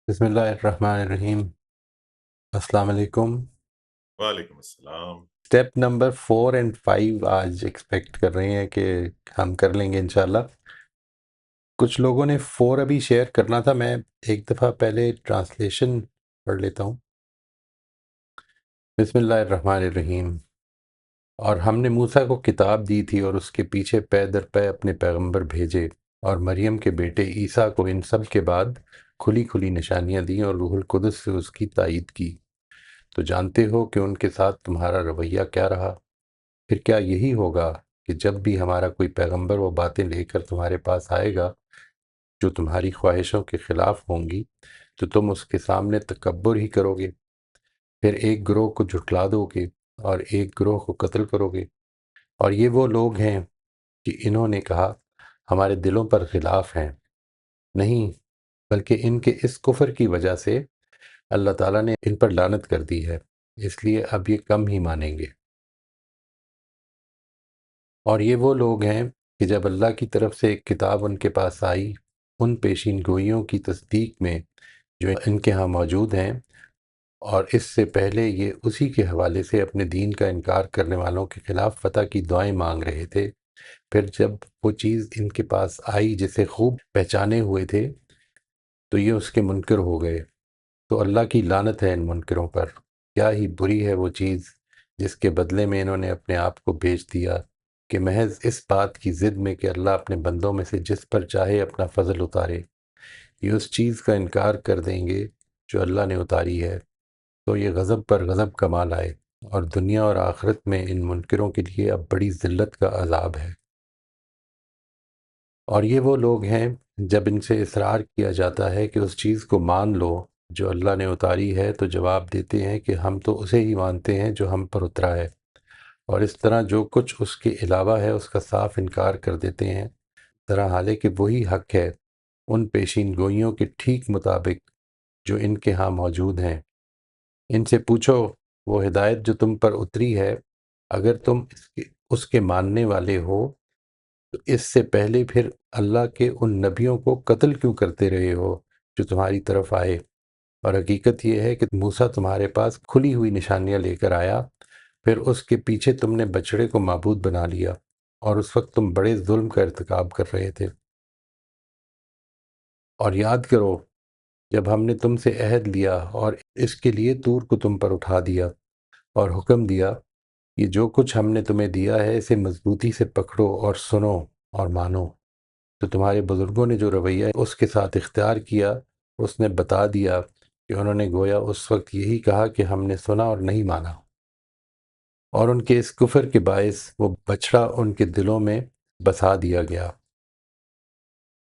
بسم اللہ الرحمن الرحیم۔ السلام علیکم۔ وعلیکم السلام۔ اسٹیپ نمبر 4 اینڈ 5 آج ایکسپیکٹ کر رہے ہیں کہ ہم کر لیں گے انشاءاللہ۔ کچھ لوگوں نے 4 ابھی شیئر کرنا تھا، میں ایک دفعہ پہلے ٹرانسلیشن پڑھ لیتا ہوں۔ بسم اللہ الرحمن الرحیم۔ اور ہم نے موسیٰ کو کتاب دی تھی اور اس کے پیچھے پے در پے اپنے پیغمبر بھیجے، اور مریم کے بیٹے عیسیٰ کو ان سب کے بعد کھلی کھلی نشانیاں دیں اور روح القدس سے اس کی تائید کی۔ تو جانتے ہو کہ ان کے ساتھ تمہارا رویہ کیا رہا۔ پھر کیا یہی ہوگا کہ جب بھی ہمارا کوئی پیغمبر وہ باتیں لے کر تمہارے پاس آئے گا جو تمہاری خواہشوں کے خلاف ہوں گی تو تم اس کے سامنے تکبر ہی کرو گے؟ پھر ایک گروہ کو جھٹلا دو گے اور ایک گروہ کو قتل کرو گے۔ اور یہ وہ لوگ ہیں کہ انہوں نے کہا ہمارے دلوں پر خلاف ہیں، نہیں بلکہ ان کے اس کفر کی وجہ سے اللہ تعالیٰ نے ان پر لعنت کر دی ہے، اس لیے اب یہ کم ہی مانیں گے۔ اور یہ وہ لوگ ہیں کہ جب اللہ کی طرف سے ایک کتاب ان کے پاس آئی ان پیشین گوئیوں کی تصدیق میں جو ان کے ہاں موجود ہیں، اور اس سے پہلے یہ اسی کے حوالے سے اپنے دین کا انکار کرنے والوں کے خلاف فتح کی دعائیں مانگ رہے تھے، پھر جب وہ چیز ان کے پاس آئی جسے خوب پہچانے ہوئے تھے تو یہ اس کے منکر ہو گئے۔ تو اللہ کی لعنت ہے ان منکروں پر، کیا ہی بری ہے وہ چیز جس کے بدلے میں انہوں نے اپنے آپ کو بیچ دیا، کہ محض اس بات کی ضد میں کہ اللہ اپنے بندوں میں سے جس پر چاہے اپنا فضل اتارے، یہ اس چیز کا انکار کر دیں گے جو اللہ نے اتاری ہے، تو یہ غضب پر غضب کما لائے، اور دنیا اور آخرت میں ان منکروں کے لیے اب بڑی ذلت کا عذاب ہے۔ اور یہ وہ لوگ ہیں جب ان سے اصرار کیا جاتا ہے کہ اس چیز کو مان لو جو اللہ نے اتاری ہے تو جواب دیتے ہیں کہ ہم تو اسے ہی مانتے ہیں جو ہم پر اترا ہے، اور اس طرح جو کچھ اس کے علاوہ ہے اس کا صاف انکار کر دیتے ہیں، طرح حال ہے کہ وہی حق ہے ان پیشین گوئیوں کے ٹھیک مطابق جو ان کے ہاں موجود ہیں۔ ان سے پوچھو وہ ہدایت جو تم پر اتری ہے، اگر تم اس کے ماننے والے ہو تو اس سے پہلے پھر اللہ کے ان نبیوں کو قتل کیوں کرتے رہے ہو جو تمہاری طرف آئے؟ اور حقیقت یہ ہے کہ موسیٰ تمہارے پاس کھلی ہوئی نشانیاں لے کر آیا، پھر اس کے پیچھے تم نے بچڑے کو معبود بنا لیا، اور اس وقت تم بڑے ظلم کا ارتکاب کر رہے تھے۔ اور یاد کرو جب ہم نے تم سے عہد لیا اور اس کے لیے طور کو تم پر اٹھا دیا اور حکم دیا یہ جو کچھ ہم نے تمہیں دیا ہے اسے مضبوطی سے پکڑو اور سنو اور مانو۔ تو تمہارے بزرگوں نے جو رویہ اس کے ساتھ اختیار کیا اس نے بتا دیا کہ انہوں نے گویا اس وقت یہی کہا کہ ہم نے سنا اور نہیں مانا، اور ان کے اس کفر کے باعث وہ بچڑا ان کے دلوں میں بسا دیا گیا۔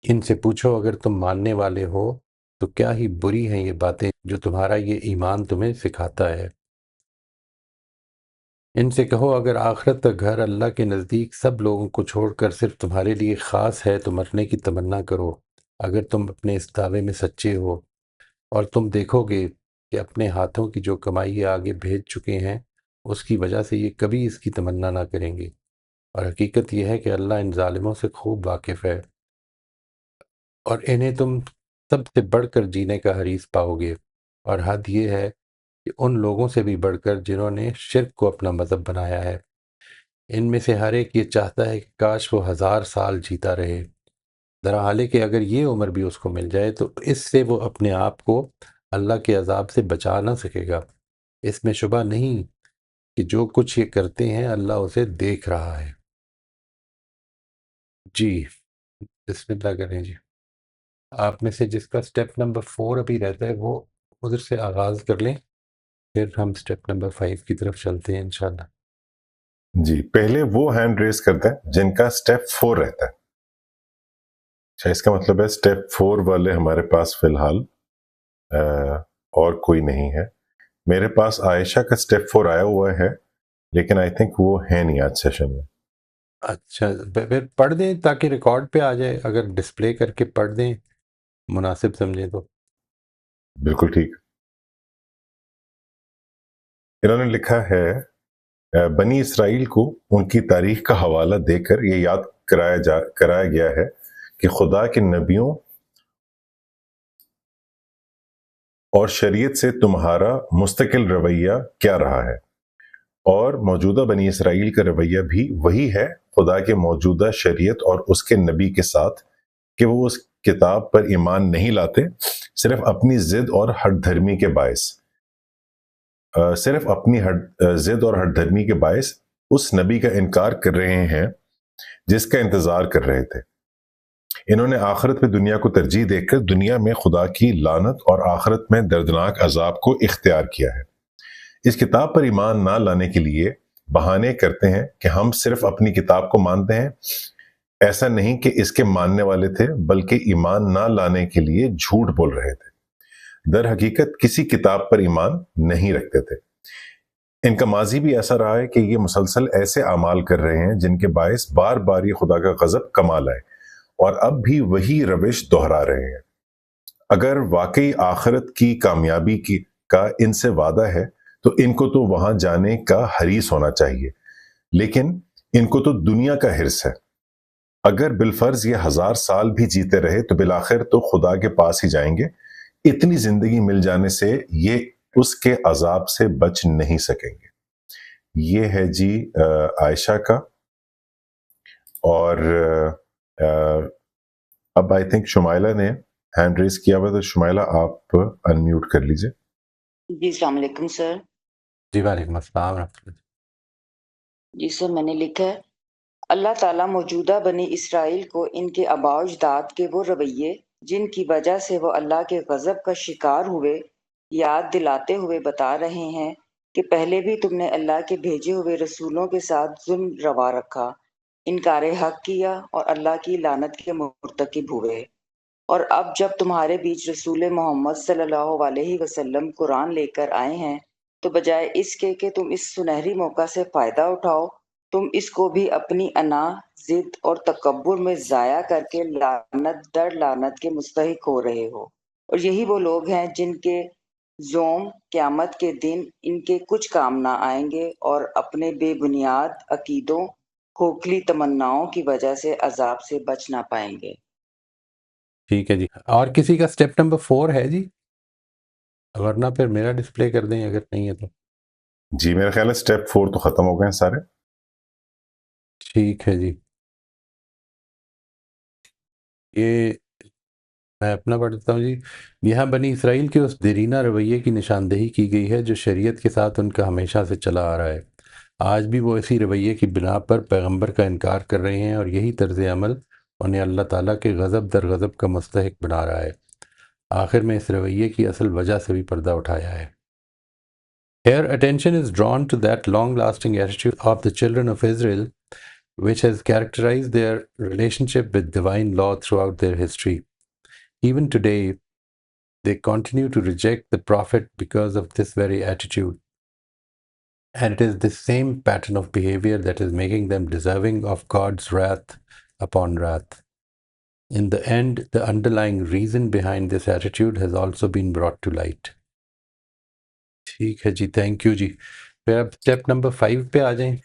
ان سے پوچھو اگر تم ماننے والے ہو تو کیا ہی بری ہیں یہ باتیں جو تمہارا یہ ایمان تمہیں سکھاتا ہے۔ ان سے کہو اگر آخرت کا گھر اللہ کے نزدیک سب لوگوں کو چھوڑ کر صرف تمہارے لیے خاص ہے تو مرنے کی تمنا کرو اگر تم اپنے اس دعوے میں سچے ہو، اور تم دیکھو گے کہ اپنے ہاتھوں کی جو کمائی یہ آگے بھیج چکے ہیں اس کی وجہ سے یہ کبھی اس کی تمنا نہ کریں گے، اور حقیقت یہ ہے کہ اللہ ان ظالموں سے خوب واقف ہے، اور انہیں تم سب سے بڑھ کر جینے کا حریص پاؤ گے، اور حد یہ ہے کہ ان لوگوں سے بھی بڑھ کر جنہوں نے شرک کو اپنا مذہب بنایا ہے۔ ان میں سے ہر ایک یہ چاہتا ہے کہ کاش وہ 1000 سال جیتا رہے، درحال ہے کہ اگر یہ عمر بھی اس کو مل جائے تو اس سے وہ اپنے آپ کو اللہ کے عذاب سے بچا نہ سکے گا۔ اس میں شبہ نہیں کہ جو کچھ یہ کرتے ہیں اللہ اسے دیکھ رہا ہے۔ جی بسم اللہ کریں جی۔ آپ میں سے جس کا سٹیپ نمبر 4 ابھی رہتا ہے وہ ادھر سے آغاز کر لیں، پھر ہم سٹیپ نمبر 5 کی طرف چلتے ہیں انشاءاللہ۔ جی، پہلے وہ ہینڈ ریز کرتے ہیں جن کا سٹیپ 4 رہتا ہے۔ اچھا، اس کا مطلب ہے سٹیپ 4 والے ہمارے پاس فی الحال اور کوئی نہیں ہے۔ میرے پاس عائشہ کا سٹیپ 4 آیا ہوا ہے لیکن آئی تھنک وہ ہے نہیں آج سیشن میں۔ اچھا پھر پڑھ دیں تاکہ ریکارڈ پہ آ جائے، اگر ڈسپلے کر کے پڑھ دیں مناسب سمجھیں تو۔ بالکل ٹھیک۔ انہوں نے لکھا ہے بنی اسرائیل کو ان کی تاریخ کا حوالہ دے کر یہ یاد کرایا گیا ہے کہ خدا کے نبیوں اور شریعت سے تمہارا مستقل رویہ کیا رہا ہے، اور موجودہ بنی اسرائیل کا رویہ بھی وہی ہے خدا کے موجودہ شریعت اور اس کے نبی کے ساتھ، کہ وہ اس کتاب پر ایمان نہیں لاتے، صرف اپنی ضد اور ہٹ دھرمی کے باعث ضد اور ہٹ دھرمی کے باعث اس نبی کا انکار کر رہے ہیں جس کا انتظار کر رہے تھے۔ انہوں نے آخرت پہ دنیا کو ترجیح دے کر دنیا میں خدا کی لعنت اور آخرت میں دردناک عذاب کو اختیار کیا ہے۔ اس کتاب پر ایمان نہ لانے کے لیے بہانے کرتے ہیں کہ ہم صرف اپنی کتاب کو مانتے ہیں۔ ایسا نہیں کہ اس کے ماننے والے تھے، بلکہ ایمان نہ لانے کے لیے جھوٹ بول رہے تھے، در حقیقت کسی کتاب پر ایمان نہیں رکھتے تھے۔ ان کا ماضی بھی ایسا رہا ہے کہ یہ مسلسل ایسے اعمال کر رہے ہیں جن کے باعث بار بار یہ خدا کا غضب کما لائے، اور اب بھی وہی روش دہرا رہے ہیں۔ اگر واقعی آخرت کی کامیابی کا ان سے وعدہ ہے تو ان کو تو وہاں جانے کا حریص ہونا چاہیے، لیکن ان کو تو دنیا کا حرص ہے۔ اگر بالفرض یہ 1000 سال بھی جیتے رہے تو بالآخر تو خدا کے پاس ہی جائیں گے۔ اتنی زندگی مل جانے سے یہ اس کے عذاب سے بچ نہیں سکیں گے۔ یہ ہے جی عائشہ کا، اور اب آئی تھنک شمائلہ نے ہینڈ ریز کیا ہوا، تو شمائلہ آپ انمیوٹ کر لیجئے۔ جی السلام علیکم سر۔ جی وعلیکم السلام ورحمۃ اللہ۔ جی سر، میں نے لکھا ہے اللہ تعالیٰ موجودہ بنی اسرائیل کو ان کے آباء و اجداد کے وہ رویے جن کی وجہ سے وہ اللہ کے غضب کا شکار ہوئے یاد دلاتے ہوئے بتا رہے ہیں کہ پہلے بھی تم نے اللہ کے بھیجے ہوئے رسولوں کے ساتھ ظلم روا رکھا، انکار حق کیا اور اللہ کی لعنت کے مرتکب ہوئے، اور اب جب تمہارے بیچ رسول محمد صلی اللہ علیہ وسلم قرآن لے کر آئے ہیں تو بجائے اس کے کہ تم اس سنہری موقع سے فائدہ اٹھاؤ، تم اس کو بھی اپنی انا، ضد اور تکبر میں ضائع کر کے لعنت در لعنت کے مستحق ہو رہے ہو۔ اور یہی وہ لوگ ہیں جن کے زوم قیامت کے دن ان کے کچھ کام نہ آئیں گے، اور اپنے بے بنیاد عقیدوں، کھوکھلی تمناؤں کی وجہ سے عذاب سے بچ نہ پائیں گے۔ ٹھیک ہے جی، اور کسی کا سٹیپ نمبر 4 ہے جی؟ ورنہ پھر میرا ڈسپلے کر دیں اگر نہیں ہے تو۔ جی میرا خیال ہے سٹیپ 4 تو ختم ہو گئے ہیں سارے۔ ٹھیک ہے جی، یہ میں اپنا پڑھ دیتا ہوں جی۔ یہاں بنی اسرائیل کے اس دیرینہ رویے کی نشاندہی کی گئی ہے جو شریعت کے ساتھ ان کا ہمیشہ سے چلا آ رہا ہے۔ آج بھی وہ اسی رویے کی بنا پر پیغمبر کا انکار کر رہے ہیں، اور یہی طرز عمل انہیں اللہ تعالیٰ کے غضب در غضب کا مستحق بنا رہا ہے۔ آخر میں اس رویے کی اصل وجہ سے بھی پردہ اٹھایا ہے۔ Here attention is drawn to that long-lasting attitude of the children of Israel which has characterized their relationship with divine law throughout their history. Even today, they continue to reject the prophet because of this very attitude. And it is this same pattern of behavior that is making them deserving of God's wrath upon wrath. In the end, the underlying reason behind this attitude has also been brought to light. ٹھیک ہے جی، thank you جی۔ پھر اب step number 5 پہ آ جائیں،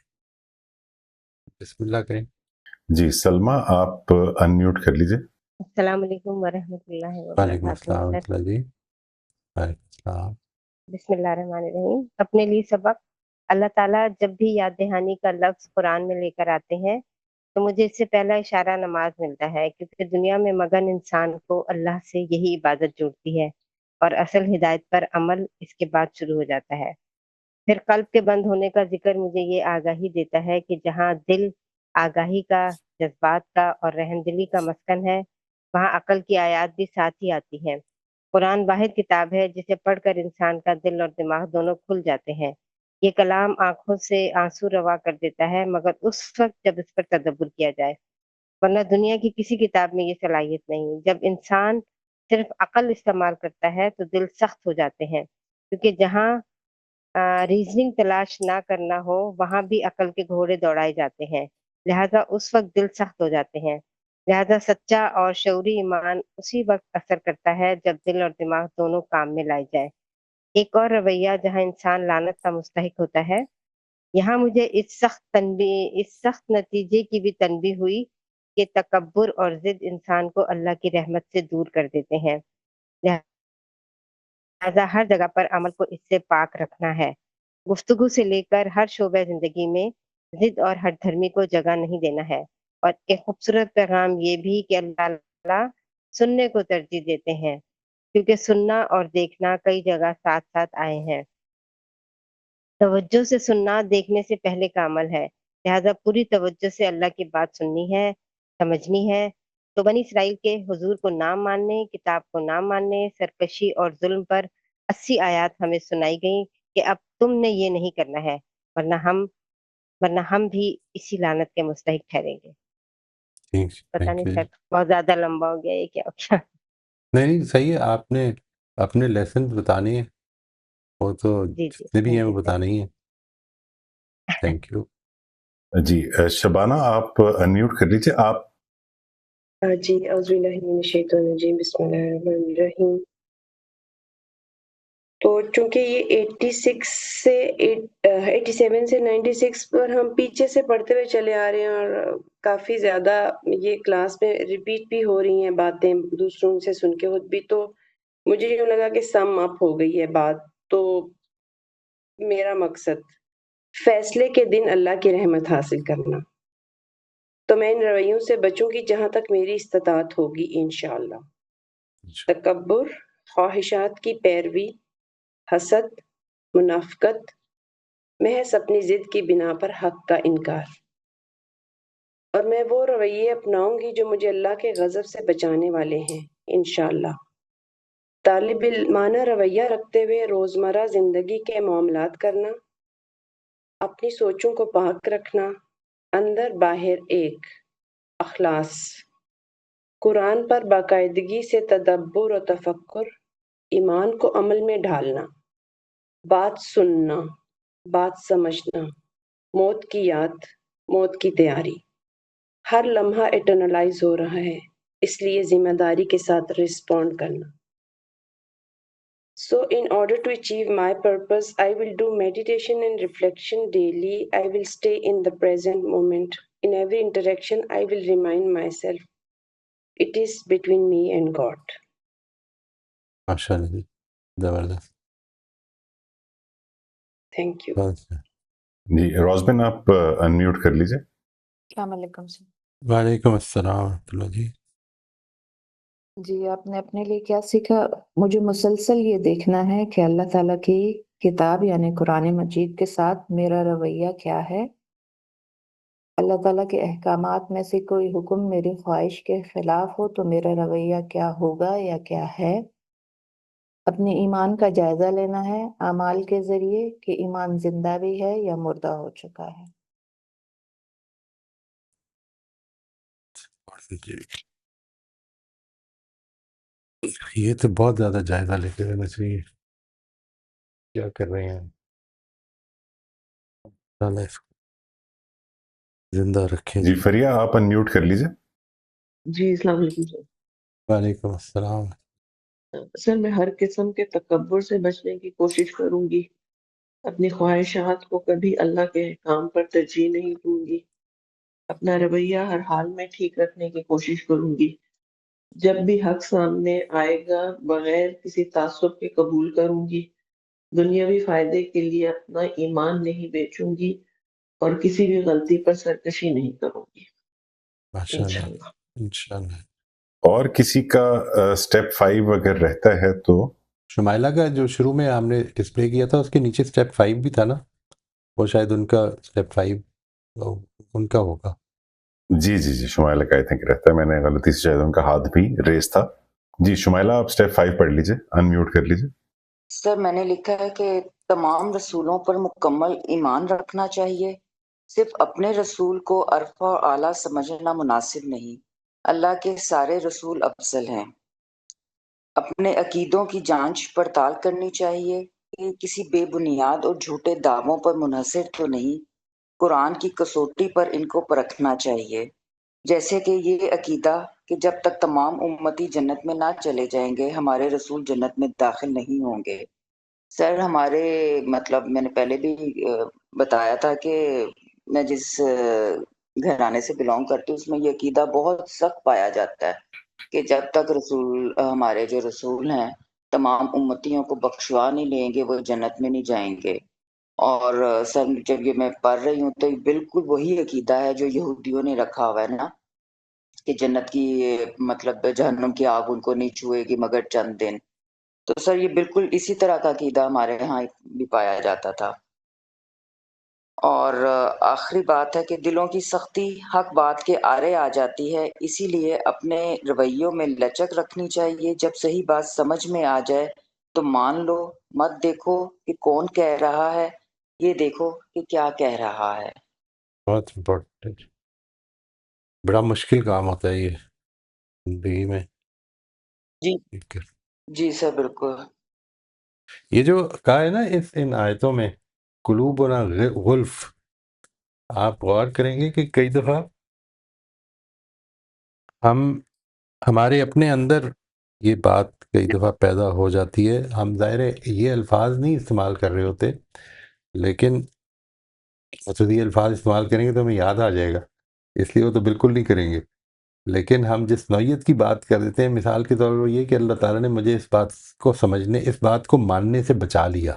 بسم اللہ کریں۔ جی سلمہ آپ unmute کر لیجئے۔ السلام علیکم ورحمۃ اللہ وعلیکم وبرکاتہ۔ السلام ورحمۃ سر اللہ جی۔ وعلیکم السلام۔ بسم اللہ الرحمن الرحیم۔ اپنے لیے سبق: اللہ تعالیٰ جب بھی یاد دہانی کا لفظ قرآن میں لے کر آتے ہیں تو مجھے اس سے پہلا اشارہ نماز ملتا ہے، کیونکہ دنیا میں مگن انسان کو اللہ سے یہی عبادت جوڑتی ہے، اور اصل ہدایت پر عمل اس کے بعد شروع ہو جاتا ہے۔ پھر قلب کے بند ہونے کا ذکر مجھے یہ آگاہی دیتا ہے کہ جہاں دل آگاہی کا، جذبات کا اور رحم دلی کا مسکن ہے، وہاں عقل کی آیات بھی ساتھ ہی آتی ہیں۔ قرآن واحد کتاب ہے جسے پڑھ کر انسان کا دل اور دماغ دونوں کھل جاتے ہیں۔ یہ کلام آنکھوں سے آنسو روا کر دیتا ہے، مگر اس وقت جب اس پر تدبر کیا جائے، ورنہ دنیا کی کسی کتاب میں یہ صلاحیت نہیں۔ جب انسان صرف عقل استعمال کرتا ہے تو دل سخت ہو جاتے ہیں، کیونکہ جہاں ریزننگ تلاش نہ کرنا ہو وہاں بھی عقل کے گھوڑے دوڑائے جاتے ہیں، لہذا اس وقت دل سخت ہو جاتے ہیں۔ لہذا سچا اور شعوری ایمان اسی وقت اثر کرتا ہے جب دل اور دماغ دونوں کام میں لائے جائے۔ ایک اور رویہ جہاں انسان لعنت کا مستحق ہوتا ہے، یہاں مجھے اس سخت نتیجے کی بھی تنبیہ ہوئی کہ تکبر اور ضد انسان کو اللہ کی رحمت سے دور کر دیتے ہیں۔ لہٰذا ہر جگہ پر عمل کو اس سے پاک رکھنا ہے۔ گفتگو سے لے کر ہر شعبہ زندگی میں ضد اور ہر دھرمی کو جگہ نہیں دینا ہے۔ اور ایک خوبصورت پیغام یہ بھی کہ اللہ تعالیٰ سننے کو ترجیح دیتے ہیں، کیونکہ سننا اور دیکھنا کئی جگہ ساتھ ساتھ آئے ہیں۔ توجہ سے سننا دیکھنے سے پہلے کا عمل ہے، لہذا پوری توجہ سے اللہ کی بات سننی ہے، سمجھنی ہے۔ تو بنی اسرائیل کے حضور کو نہ ماننے، کتاب کو نہ ماننے، سرکشی اور ظلم پر 80 آیات ہمیں سنائی گئیں کہ اب تم نے یہ نہیں کرنا ہے، ورنہ ہم بھی اسی لعنت کے مستحق ٹھہریں گے۔ ٹھیک، پتہ تھینک نہیں یو سر، جی۔ بہت زیادہ لمبا ہو گیا یہ کیا ہو گیا۔ نہیں صحیح ہے، آپ نے اپنے لیسن بتانے ہیں، وہ تو جی جی، جتنے بھی ہیں تھینک یو وہ سر۔ بتانے ہی ہیں۔ Thank you. جی شبانہ آپ انمیوٹ کر لیجیے آپ۔ جی اعوذ باللہ من الشیطان الرجیم، بسم اللہ الرحمن الرحیم۔ تو چونکہ یہ 86 سے 87 سے 96 پر ہم پیچھے سے پڑھتے ہوئے چلے آ رہے ہیں، اور کافی زیادہ یہ کلاس میں ریپیٹ بھی ہو رہی ہیں باتیں دوسروں سے سن کے خود بھی، تو مجھے یوں لگا کہ سم اپ ہو گئی ہے بات۔ تو میرا مقصد فیصلے کے دن اللہ کی رحمت حاصل کرنا، تو میں ان رویوں سے بچوں گی جہاں تک میری استطاعت ہوگی انشاءاللہ۔ تکبر، خواہشات کی پیروی، حسد، منافقت، محض اپنی ضد کی بنا پر حق کا انکار، اور میں وہ رویے اپناؤں گی جو مجھے اللہ کے غضب سے بچانے والے ہیں انشاءاللہ۔ طالب علمانہ رویہ رکھتے ہوئے روزمرہ زندگی کے معاملات کرنا، اپنی سوچوں کو پاک رکھنا، اندر باہر ایک اخلاص، قرآن پر باقاعدگی سے تدبر و تفکر، ایمان کو عمل میں ڈھالنا، بات سننا، بات سمجھنا، موت کی یاد، موت کی تیاری۔ ہر لمحہ ایٹرنلائز ہو رہا ہے، اس لیے ذمہ داری کے ساتھ رسپونڈ کرنا۔ So in order to achieve my purpose, I will do meditation and reflection daily. I will stay in the present moment. In every interaction, I will remind myself, it is between me and God. ماشاء اللہ جی، زبردست۔ Thank you. بہت اچھا۔ جی روزبن آپ unmute کر لیجیے۔ السلام علیکم سر۔ وعلیکم السلام ورحمۃ اللہ جی۔ جی آپ نے اپنے لیے کیا سیکھا؟ مجھے مسلسل یہ دیکھنا ہے کہ اللہ تعالیٰ کی کتاب یعنی قرآن مجید کے ساتھ میرا رویہ کیا ہے۔ اللہ تعالیٰ کے احکامات میں سے کوئی حکم میری خواہش کے خلاف ہو تو میرا رویہ کیا ہوگا یا کیا ہے۔ اپنے ایمان کا جائزہ لینا ہے اعمال کے ذریعے کہ ایمان زندہ بھی ہے یا مردہ ہو چکا ہے۔ جی یہ تو بہت زیادہ جائزہ لیتے رہنا چاہیے، کیا کر رہے ہیں اللہ اس کو زندہ رکھے جی جی۔ فریہ آپ انمیوٹ کر لیجیے۔ جی السلام علیکم سر۔ وعلیکم السلام۔ سر میں ہر قسم کے تکبر سے بچنے کی کوشش کروں گی، اپنی خواہشات کو کبھی اللہ کے احکام پر ترجیح نہیں دوں گی، اپنا رویہ ہر حال میں ٹھیک رکھنے کی کوشش کروں گی، جب بھی حق سامنے آئے گا بغیر کسی تعصب کے قبول کروں گی، دنیاوی فائدے کے لیے اپنا ایمان نہیں بیچوں گی اور کسی بھی غلطی پر سرکشی نہیں کروں گی ماشاء اللہ، انشاءاللہ۔ انشاءاللہ۔ اور کسی کا اسٹیپ 5 اگر رہتا ہے تو شمائلہ کا جو شروع میں ہم نے ڈسپلے کیا تھا اس کے نیچے اسٹیپ 5 بھی تھا نا، وہ شاید ان کا اسٹیپ 5 ان کا ہوگا۔ جی جی جی شمائلہ کا آئی تھنک رہتا ہے، میں نے غلطی سے شاید ان کا ہاتھ بھی ریز تھا۔ جی شمائلہ آپ اسٹیپ 5 پڑھ لیجیے، انمیوٹ کر لیجیے۔ سر میں نے لکھا ہے کہ تمام رسولوں پر مکمل ایمان رکھنا چاہیے، صرف اپنے رسول کو عرفہ اور اعلیٰ سمجھنا مناسب نہیں، اللہ کے سارے رسول افضل ہیں۔ اپنے عقیدوں کی جانچ پڑتال کرنی چاہیے کہ کسی بے بنیاد اور جھوٹے دعووں پر منحصر تو نہیں، قرآن کی کسوٹی پر ان کو پرکھنا چاہیے، جیسے کہ یہ عقیدہ کہ جب تک تمام امتی جنت میں نہ چلے جائیں گے ہمارے رسول جنت میں داخل نہیں ہوں گے۔ سر ہمارے مطلب میں نے پہلے بھی بتایا تھا کہ میں جس گھرانے سے بلونگ کرتی ہوں اس میں یہ عقیدہ بہت سخت پایا جاتا ہے کہ جب تک رسول ہمارے جو رسول ہیں تمام امتیوں کو بخشوا نہیں لیں گے، وہ جنت میں نہیں جائیں گے۔ اور سر جب یہ میں پڑھ رہی ہوں تو یہ بالکل وہی عقیدہ ہے جو یہودیوں نے رکھا ہوا ہے نا، کہ جنت کی مطلب جہنم کی آگ ان کو نہیں چھوئے گی مگر چند دن۔ تو سر یہ بالکل اسی طرح کا عقیدہ ہمارے ہاں بھی پایا جاتا تھا۔ اور آخری بات ہے کہ دلوں کی سختی حق بات کے آڑے آ جاتی ہے، اسی لیے اپنے رویوں میں لچک رکھنی چاہیے۔ جب صحیح بات سمجھ میں آ جائے تو مان لو، مت دیکھو کہ کون کہہ رہا ہے، یہ دیکھو کہ کیا کہہ رہا ہے۔ بہت امپورٹنٹ، بڑا مشکل کام ہوتا ہے یہ زندگی میں۔ جی جی سر بالکل۔ یہ جو کہا ہے نا ان آیتوں میں قلوبنا غلف، آپ غور کریں گے کہ کئی دفعہ ہمارے اپنے اندر یہ بات کئی دفعہ پیدا ہو جاتی ہے، ہم ظاہر ہے یہ الفاظ نہیں استعمال کر رہے ہوتے، لیکن تو یہ الفاظ استعمال کریں گے تو ہمیں یاد آ جائے گا، اس لیے وہ تو بالکل نہیں کریں گے۔ لیکن ہم جس نوعیت کی بات کر دیتے ہیں، مثال کے طور پر یہ کہ اللہ تعالیٰ نے مجھے اس بات کو سمجھنے، اس بات کو ماننے سے بچا لیا،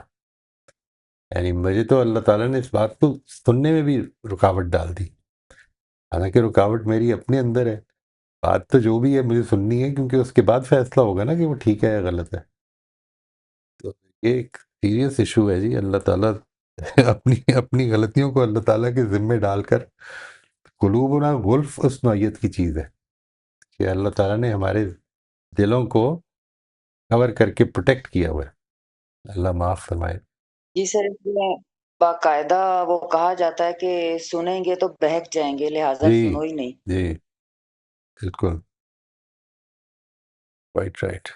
یعنی مجھے تو اللہ تعالیٰ نے اس بات کو سننے میں بھی رکاوٹ ڈال دی، حالانکہ رکاوٹ میری اپنے اندر ہے، بات تو جو بھی ہے مجھے سننی ہے، کیونکہ اس کے بعد فیصلہ ہوگا نا کہ وہ ٹھیک ہے یا غلط ہے۔ تو یہ ایک سیریس ایشو ہے جی، اللہ تعالیٰ اپنی غلطیوں کو اللہ تعالیٰ کے ذمے ڈال کر، قلوبنا غلف اس نوعیت کی چیز ہے کہ اللہ تعالیٰ نے ہمارے دلوں کو کور کر کے پروٹیکٹ کیا ہوا ہے، اللہ معاف فرمائے۔ جی سر، اس میں باقاعدہ وہ کہا جاتا ہے کہ سنیں گے تو بہک جائیں گے، لہٰذا جی سنو ہی نہیں۔ جی بالکل رائٹ۔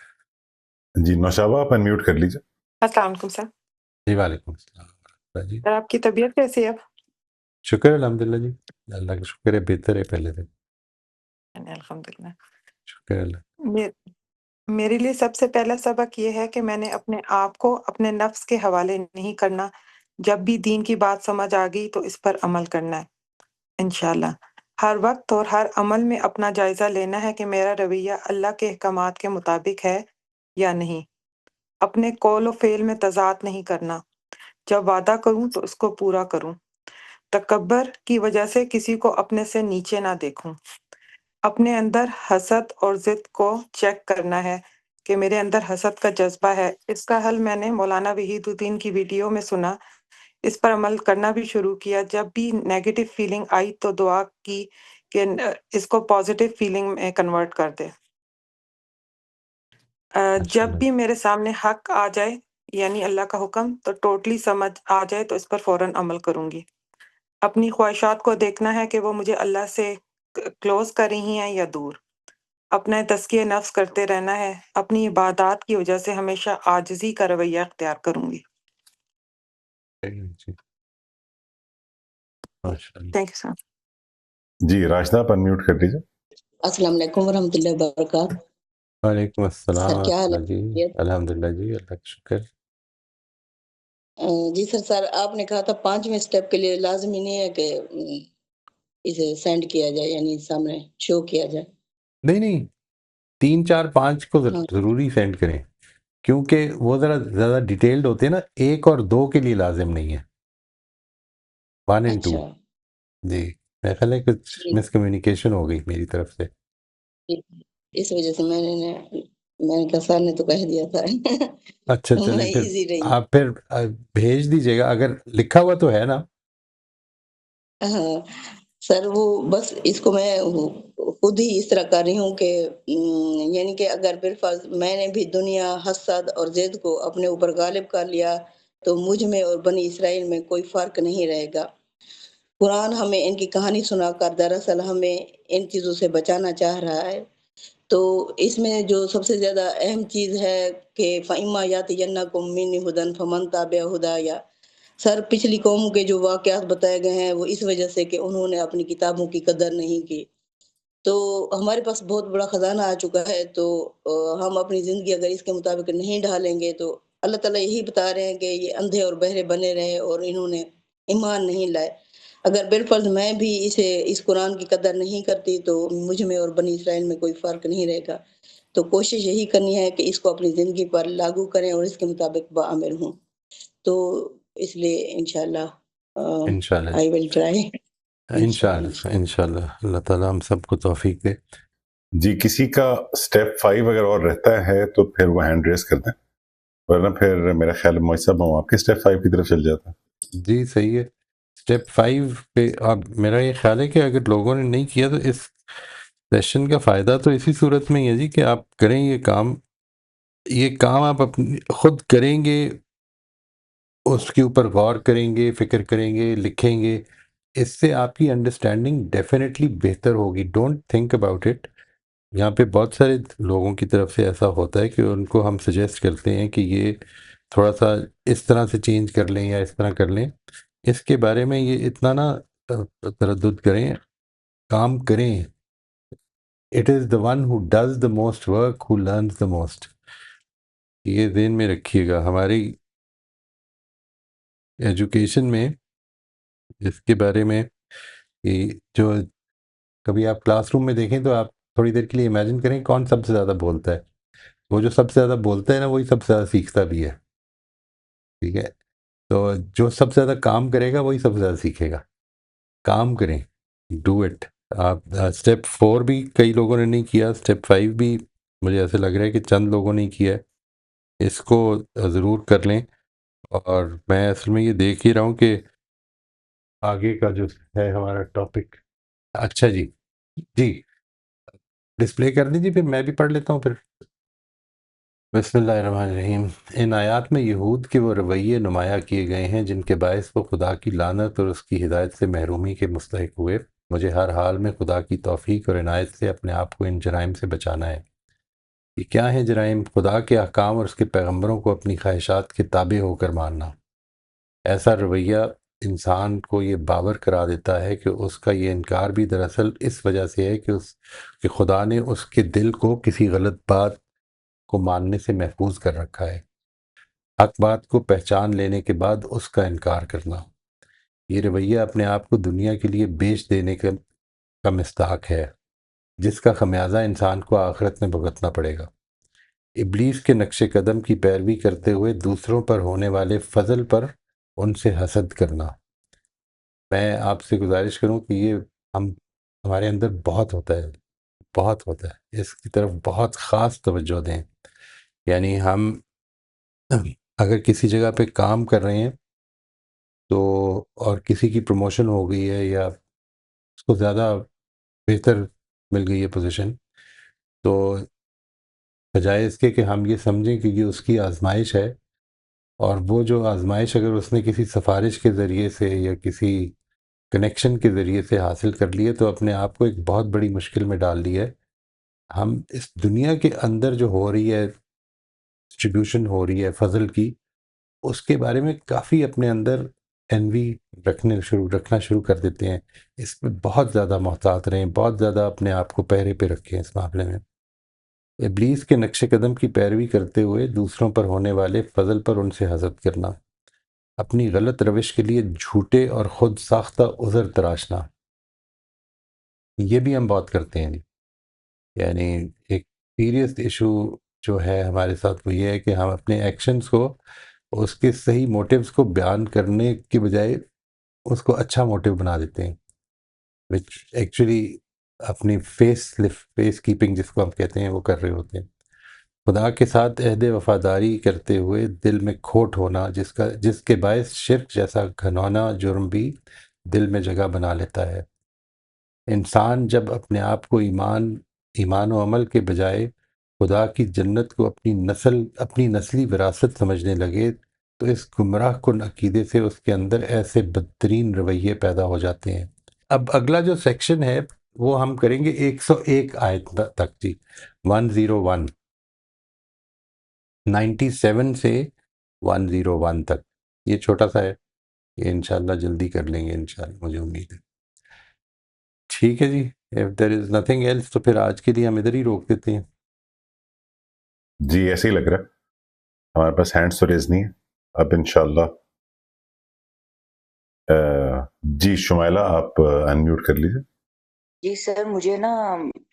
جی نوشابہ آپ انمیوٹ کر لیجیے۔ السلام علیکم سر۔ جی وعلیکم السلام جی، سر آپ کی طبیعت کیسی ہے اب؟ شکر ہے الحمدللہ جی، اللہ کا شکر ہے، بہتر ہے پہلے سے، الحمدللہ۔ شکر اللہ۔ میرے لیے سب سے پہلا سبق یہ ہے کہ میں نے اپنے آپ کو اپنے نفس کے حوالے نہیں کرنا، جب بھی دین کی بات سمجھ آ گئی تو اس پر عمل کرنا ہے انشاءاللہ۔ ہر وقت اور ہر عمل میں اپنا جائزہ لینا ہے کہ میرا رویہ اللہ کے احکامات کے مطابق ہے یا نہیں۔ اپنے قول و فعل میں تضاد نہیں کرنا، جب وعدہ کروں تو اس کو پورا کروں۔ تکبر کی وجہ سے کسی کو اپنے سے نیچے نہ دیکھوں۔ اپنے اندر حسد اور ضد کو چیک کرنا ہے کہ میرے اندر حسد کا جذبہ ہے۔ اس کا حل میں نے مولانا وحید الدین کی ویڈیو میں سنا، اس پر عمل کرنا بھی شروع کیا۔ جب بھی نیگیٹو فیلنگ آئی تو دعا کی کہ اس کو پازیٹیو فیلنگ میں کنورٹ کر دے۔ جب بھی میرے سامنے حق آ جائے یعنی اللہ کا حکم تو ٹوٹلی سمجھ آ جائے تو اس پر فوراً عمل کروں گی۔ اپنی خواہشات کو دیکھنا ہے کہ وہ مجھے اللہ سے کلوز کر رہی ہیں یا دور۔ اپنا تزکیہ نفس کرتے رہنا ہے۔ اپنی عبادات کی وجہ سے ہمیشہ عاجزی کا رویہ اختیار کروں گی۔ جی ماشاء اللہ۔ Thank you sir. جی راشدہ آپ انمیوٹ کر لیجیے۔ السلام علیکم ورحمۃ اللہ وبرکاتہ۔ وعلیکم السلام سر کیا حال ورحمۃ اللہ جی، ہے؟ الحمدللہ جی، اللہ کا شکر۔ جی سر آپ نے کہا تھا 5ویں سٹیپ کے لیے لازمی نہیں ہے کہ اسے سینڈ کیا جائے، یعنی سامنے شو کیا جائے۔ نہیں 3 4 5 کو ہاں ضروری سینڈ کریں، کیونکہ وہ ذرا زیادہ ڈیٹیلڈ ہوتے ہیں نا، 1 اور 2 کے لیے لازم نہیں ہے، 1 and 2۔ اچھا جی میرا خیال ہے کچھ جی مس کمیونیکیشن ہو گئی میری طرف سے۔ جی، اس وجہ سے میں نے کہا سر نے تو کہہ دیا تھا اچھا تو چلیں میں پھر ایزی رہی۔ آپ پھر بھیج دیجیے گا، اگر لکھا ہوا تو ہے نا۔ ہاں سر وہ بس اس کو میں خود ہی اس طرح کر رہی ہوں کہ یعنی کہ اگر بالفرض میں نے بھی دنیا حسد اور ضد کو اپنے اوپر غالب کر لیا تو مجھ میں اور بنی اسرائیل میں کوئی فرق نہیں رہے گا۔ قرآن ہمیں ان کی کہانی سنا کر دراصل ہمیں ان چیزوں سے بچانا چاہ رہا ہے۔ تو اس میں جو سب سے زیادہ اہم چیز ہے کہ فَإِمَّا يَأْتِيَنَّكُم مِّنِّي هُدًى فَمَن تَبِعَ هُدَايَ۔ سر پچھلی قوموں کے جو واقعات بتائے گئے ہیں وہ اس وجہ سے کہ انہوں نے اپنی کتابوں کی قدر نہیں کی۔ تو ہمارے پاس بہت بڑا خزانہ آ چکا ہے، تو ہم اپنی زندگی اگر اس کے مطابق نہیں ڈھالیں گے تو اللہ تعالیٰ یہی بتا رہے ہیں کہ یہ اندھے اور بہرے بنے رہے اور انہوں نے ایمان نہیں لائے۔ اگر بالفرض میں بھی اس قرآن کی قدر نہیں کرتی تو مجھ میں اور بنی اسرائیل میں کوئی فرق نہیں رہے گا۔ تو کوشش یہی کرنی ہے کہ اس کو اپنی زندگی پر لاگو کریں اور اس کے مطابق بعمل ہوں. تو اس لیے انشاءاللہ انشاءاللہ آئی ول ٹرائی. انشاءاللہ انشاءاللہ اللہ تعالیٰ ہم سب کو توفیق دے. جی کسی کا اسٹیپ 5 اگر اور رہتا ہے تو پھر وہ ہینڈ ریز کر دیں، ورنہ پھر میرا خیال ہے موئی صاحب ہم آپ کے اسٹیپ 5 کی طرف چل جاتا ہے. جی صحیح ہے. اسٹیپ 5 پہ اب میرا یہ خیال ہے کہ اگر لوگوں نے نہیں کیا تو اس سیشن کا فائدہ تو اسی صورت میں ہی ہے جی کہ آپ کریں یہ کام آپ اپنی خود کریں گے، اس کے اوپر غور کریں گے، فکر کریں گے، لکھیں گے، اس سے آپ کی انڈرسٹینڈنگ ڈیفینیٹلی بہتر ہوگی. Don't think about it. یہاں پہ بہت سارے لوگوں کی طرف سے ایسا ہوتا ہے کہ ان کو ہم سجیسٹ کرتے ہیں کہ یہ تھوڑا سا اس طرح سے چینج کر لیں یا اس طرح کر لیں. اس کے بارے میں یہ اتنا نہ تردد کریں، کام کریں. It is the one who does the most work who learns the most. یہ ذہن میں رکھیے گا. ہماری ایجوکیشن میں اس کے بارے میں کہ جو کبھی آپ کلاس روم میں دیکھیں تو آپ تھوڑی دیر کے لیے امیجن کریں کون سب سے زیادہ بولتا ہے. وہ جو سب سے زیادہ بولتا ہے نا وہی سب سے زیادہ سیکھتا بھی ہے. ٹھیک ہے، تو جو سب سے زیادہ کام کرے گا وہی سب سے زیادہ سیکھے گا. کام کریں، ڈو اٹ. آپ اسٹیپ 4 بھی کئی لوگوں نے نہیں کیا، اسٹیپ 5 بھی مجھے ایسے لگ رہا ہے کہ چند لوگوں نے کیا ہے. اس کو ضرور کر لیں. اور میں اصل میں یہ دیکھ ہی رہا ہوں کہ آگے کا جو ہے ہمارا ٹاپک. اچھا جی ڈسپلے کر دیجیے، پھر میں بھی پڑھ لیتا ہوں. پھر بسم اللہ الرحمن الرحیم. ان آیات میں یہود کے وہ رویے نمایاں کیے گئے ہیں جن کے باعث وہ خدا کی لعنت اور اس کی ہدایت سے محرومی کے مستحق ہوئے. مجھے ہر حال میں خدا کی توفیق اور عنایت سے اپنے آپ کو ان جرائم سے بچانا ہے. یہ کیا ہیں جرائم؟ خدا کے احکام اور اس کے پیغمبروں کو اپنی خواہشات کے تابع ہو کر ماننا. ایسا رویہ انسان کو یہ باور کرا دیتا ہے کہ اس کا یہ انکار بھی دراصل اس وجہ سے ہے کہ خدا نے اس کے دل کو کسی غلط بات کو ماننے سے محفوظ کر رکھا ہے. حق بات کو پہچان لینے کے بعد اس کا انکار کرنا، یہ رویہ اپنے آپ کو دنیا کے لیے بیچ دینے کا مستحق ہے، جس کا خمیازہ انسان کو آخرت میں بھگتنا پڑے گا. ابلیس کے نقش قدم کی پیروی کرتے ہوئے دوسروں پر ہونے والے فضل پر ان سے حسد کرنا. میں آپ سے گزارش کروں کہ یہ ہمارے اندر بہت ہوتا ہے. اس کی طرف بہت خاص توجہ دیں. یعنی ہم اگر کسی جگہ پہ کام کر رہے ہیں تو اور کسی کی پروموشن ہو گئی ہے یا اس کو زیادہ بہتر مل گئی ہے پوزیشن، تو بجائے اس کے کہ ہم یہ سمجھیں کہ یہ اس کی آزمائش ہے، اور وہ جو آزمائش اگر اس نے کسی سفارش کے ذریعے سے یا کسی کنیکشن کے ذریعے سے حاصل کر لی ہے تو اپنے آپ کو ایک بہت بڑی مشکل میں ڈال دی ہے. ہم اس دنیا کے اندر جو ہو رہی ہے ڈسٹریبیوشن ہو رہی ہے فضل کی، اس کے بارے میں کافی اپنے اندر انوی رکھنا شروع کر دیتے ہیں. اس میں بہت زیادہ محتاط رہیں، بہت زیادہ اپنے آپ کو پہرے پہ رکھیں اس معاملے میں. ابلیس کے نقش قدم کی پیروی کرتے ہوئے دوسروں پر ہونے والے فضل پر ان سے حسد کرنا، اپنی غلط روش کے لیے جھوٹے اور خود ساختہ عذر تراشنا. یہ بھی ہم بہت کرتے ہیں. یعنی ایک سیریس ایشو جو ہے ہمارے ساتھ وہ یہ ہے کہ ہم اپنے ایکشنز کو، اس کے صحیح موٹیوز کو بیان کرنے کے بجائے اس کو اچھا موٹیو بنا دیتے ہیں، وچ ایکچولی اپنی فیس کیپنگ جس کو ہم کہتے ہیں وہ کر رہے ہوتے ہیں. خدا کے ساتھ عہد وفاداری کرتے ہوئے دل میں کھوٹ ہونا جس کے باعث شرک جیسا گھنونا جرم بھی دل میں جگہ بنا لیتا ہے. انسان جب اپنے آپ کو ایمان و عمل کے بجائے خدا کی جنت کو اپنی نسلی وراثت سمجھنے لگے تو اس گمراہ کن عقیدے سے اس کے اندر ایسے بدترین رویے پیدا ہو جاتے ہیں. اب اگلا جو سیکشن ہے وہ ہم کریں گے 101 آیت تک جی، 101 97 سے 101 تک. یہ چھوٹا سا ہے، یہ انشاءاللہ جلدی کر لیں گے انشاءاللہ، مجھے امید ہے. ٹھیک ہے جی، if there is nothing else تو پھر آج کے لیے ہم ادھر ہی روک دیتے ہیں. جی ایسے ہی لگ رہا ہے، ہمارے پاس ہینڈس تو ریز نہیں ہے اب انشاءاللہ. جی شمائلہ آپ انمیوٹ کر لیجیے. جی سر، مجھے نا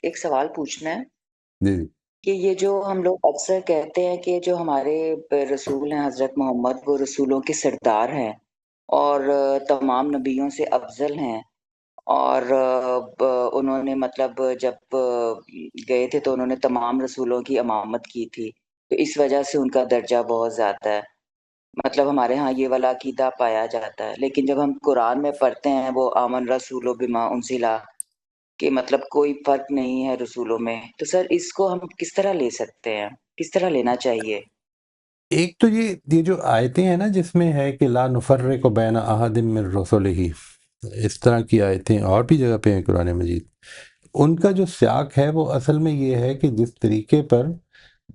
ایک سوال پوچھنا ہے. جی کہ یہ جو ہم لوگ اکثر کہتے ہیں کہ جو ہمارے رسول ہیں حضرت محمد وہ رسولوں کے سردار ہیں اور تمام نبیوں سے افضل ہیں، اور انہوں نے مطلب جب گئے تھے تو انہوں نے تمام رسولوں کی امامت کی تھی، تو اس وجہ سے ان کا درجہ بہت زیادہ ہے، مطلب ہمارے ہاں یہ والا عقیدہ پایا جاتا ہے۔ لیکن جب ہم قرآن میں پڑھتے ہیں وہ آمن رسول بما انزلا، کہ مطلب کوئی فرق نہیں ہے رسولوں میں، تو سر اس کو ہم کس طرح لے سکتے ہیں، کس طرح لینا چاہیے؟ ایک تو یہ جو آیتیں ہیں نا جس میں ہے کہ لا نفرق بین احد من رسلہ، اس طرح کی آیتیں اور بھی جگہ پہ ہیں قرآن مجید، ان کا جو سیاق ہے وہ اصل میں یہ ہے کہ جس طریقے پر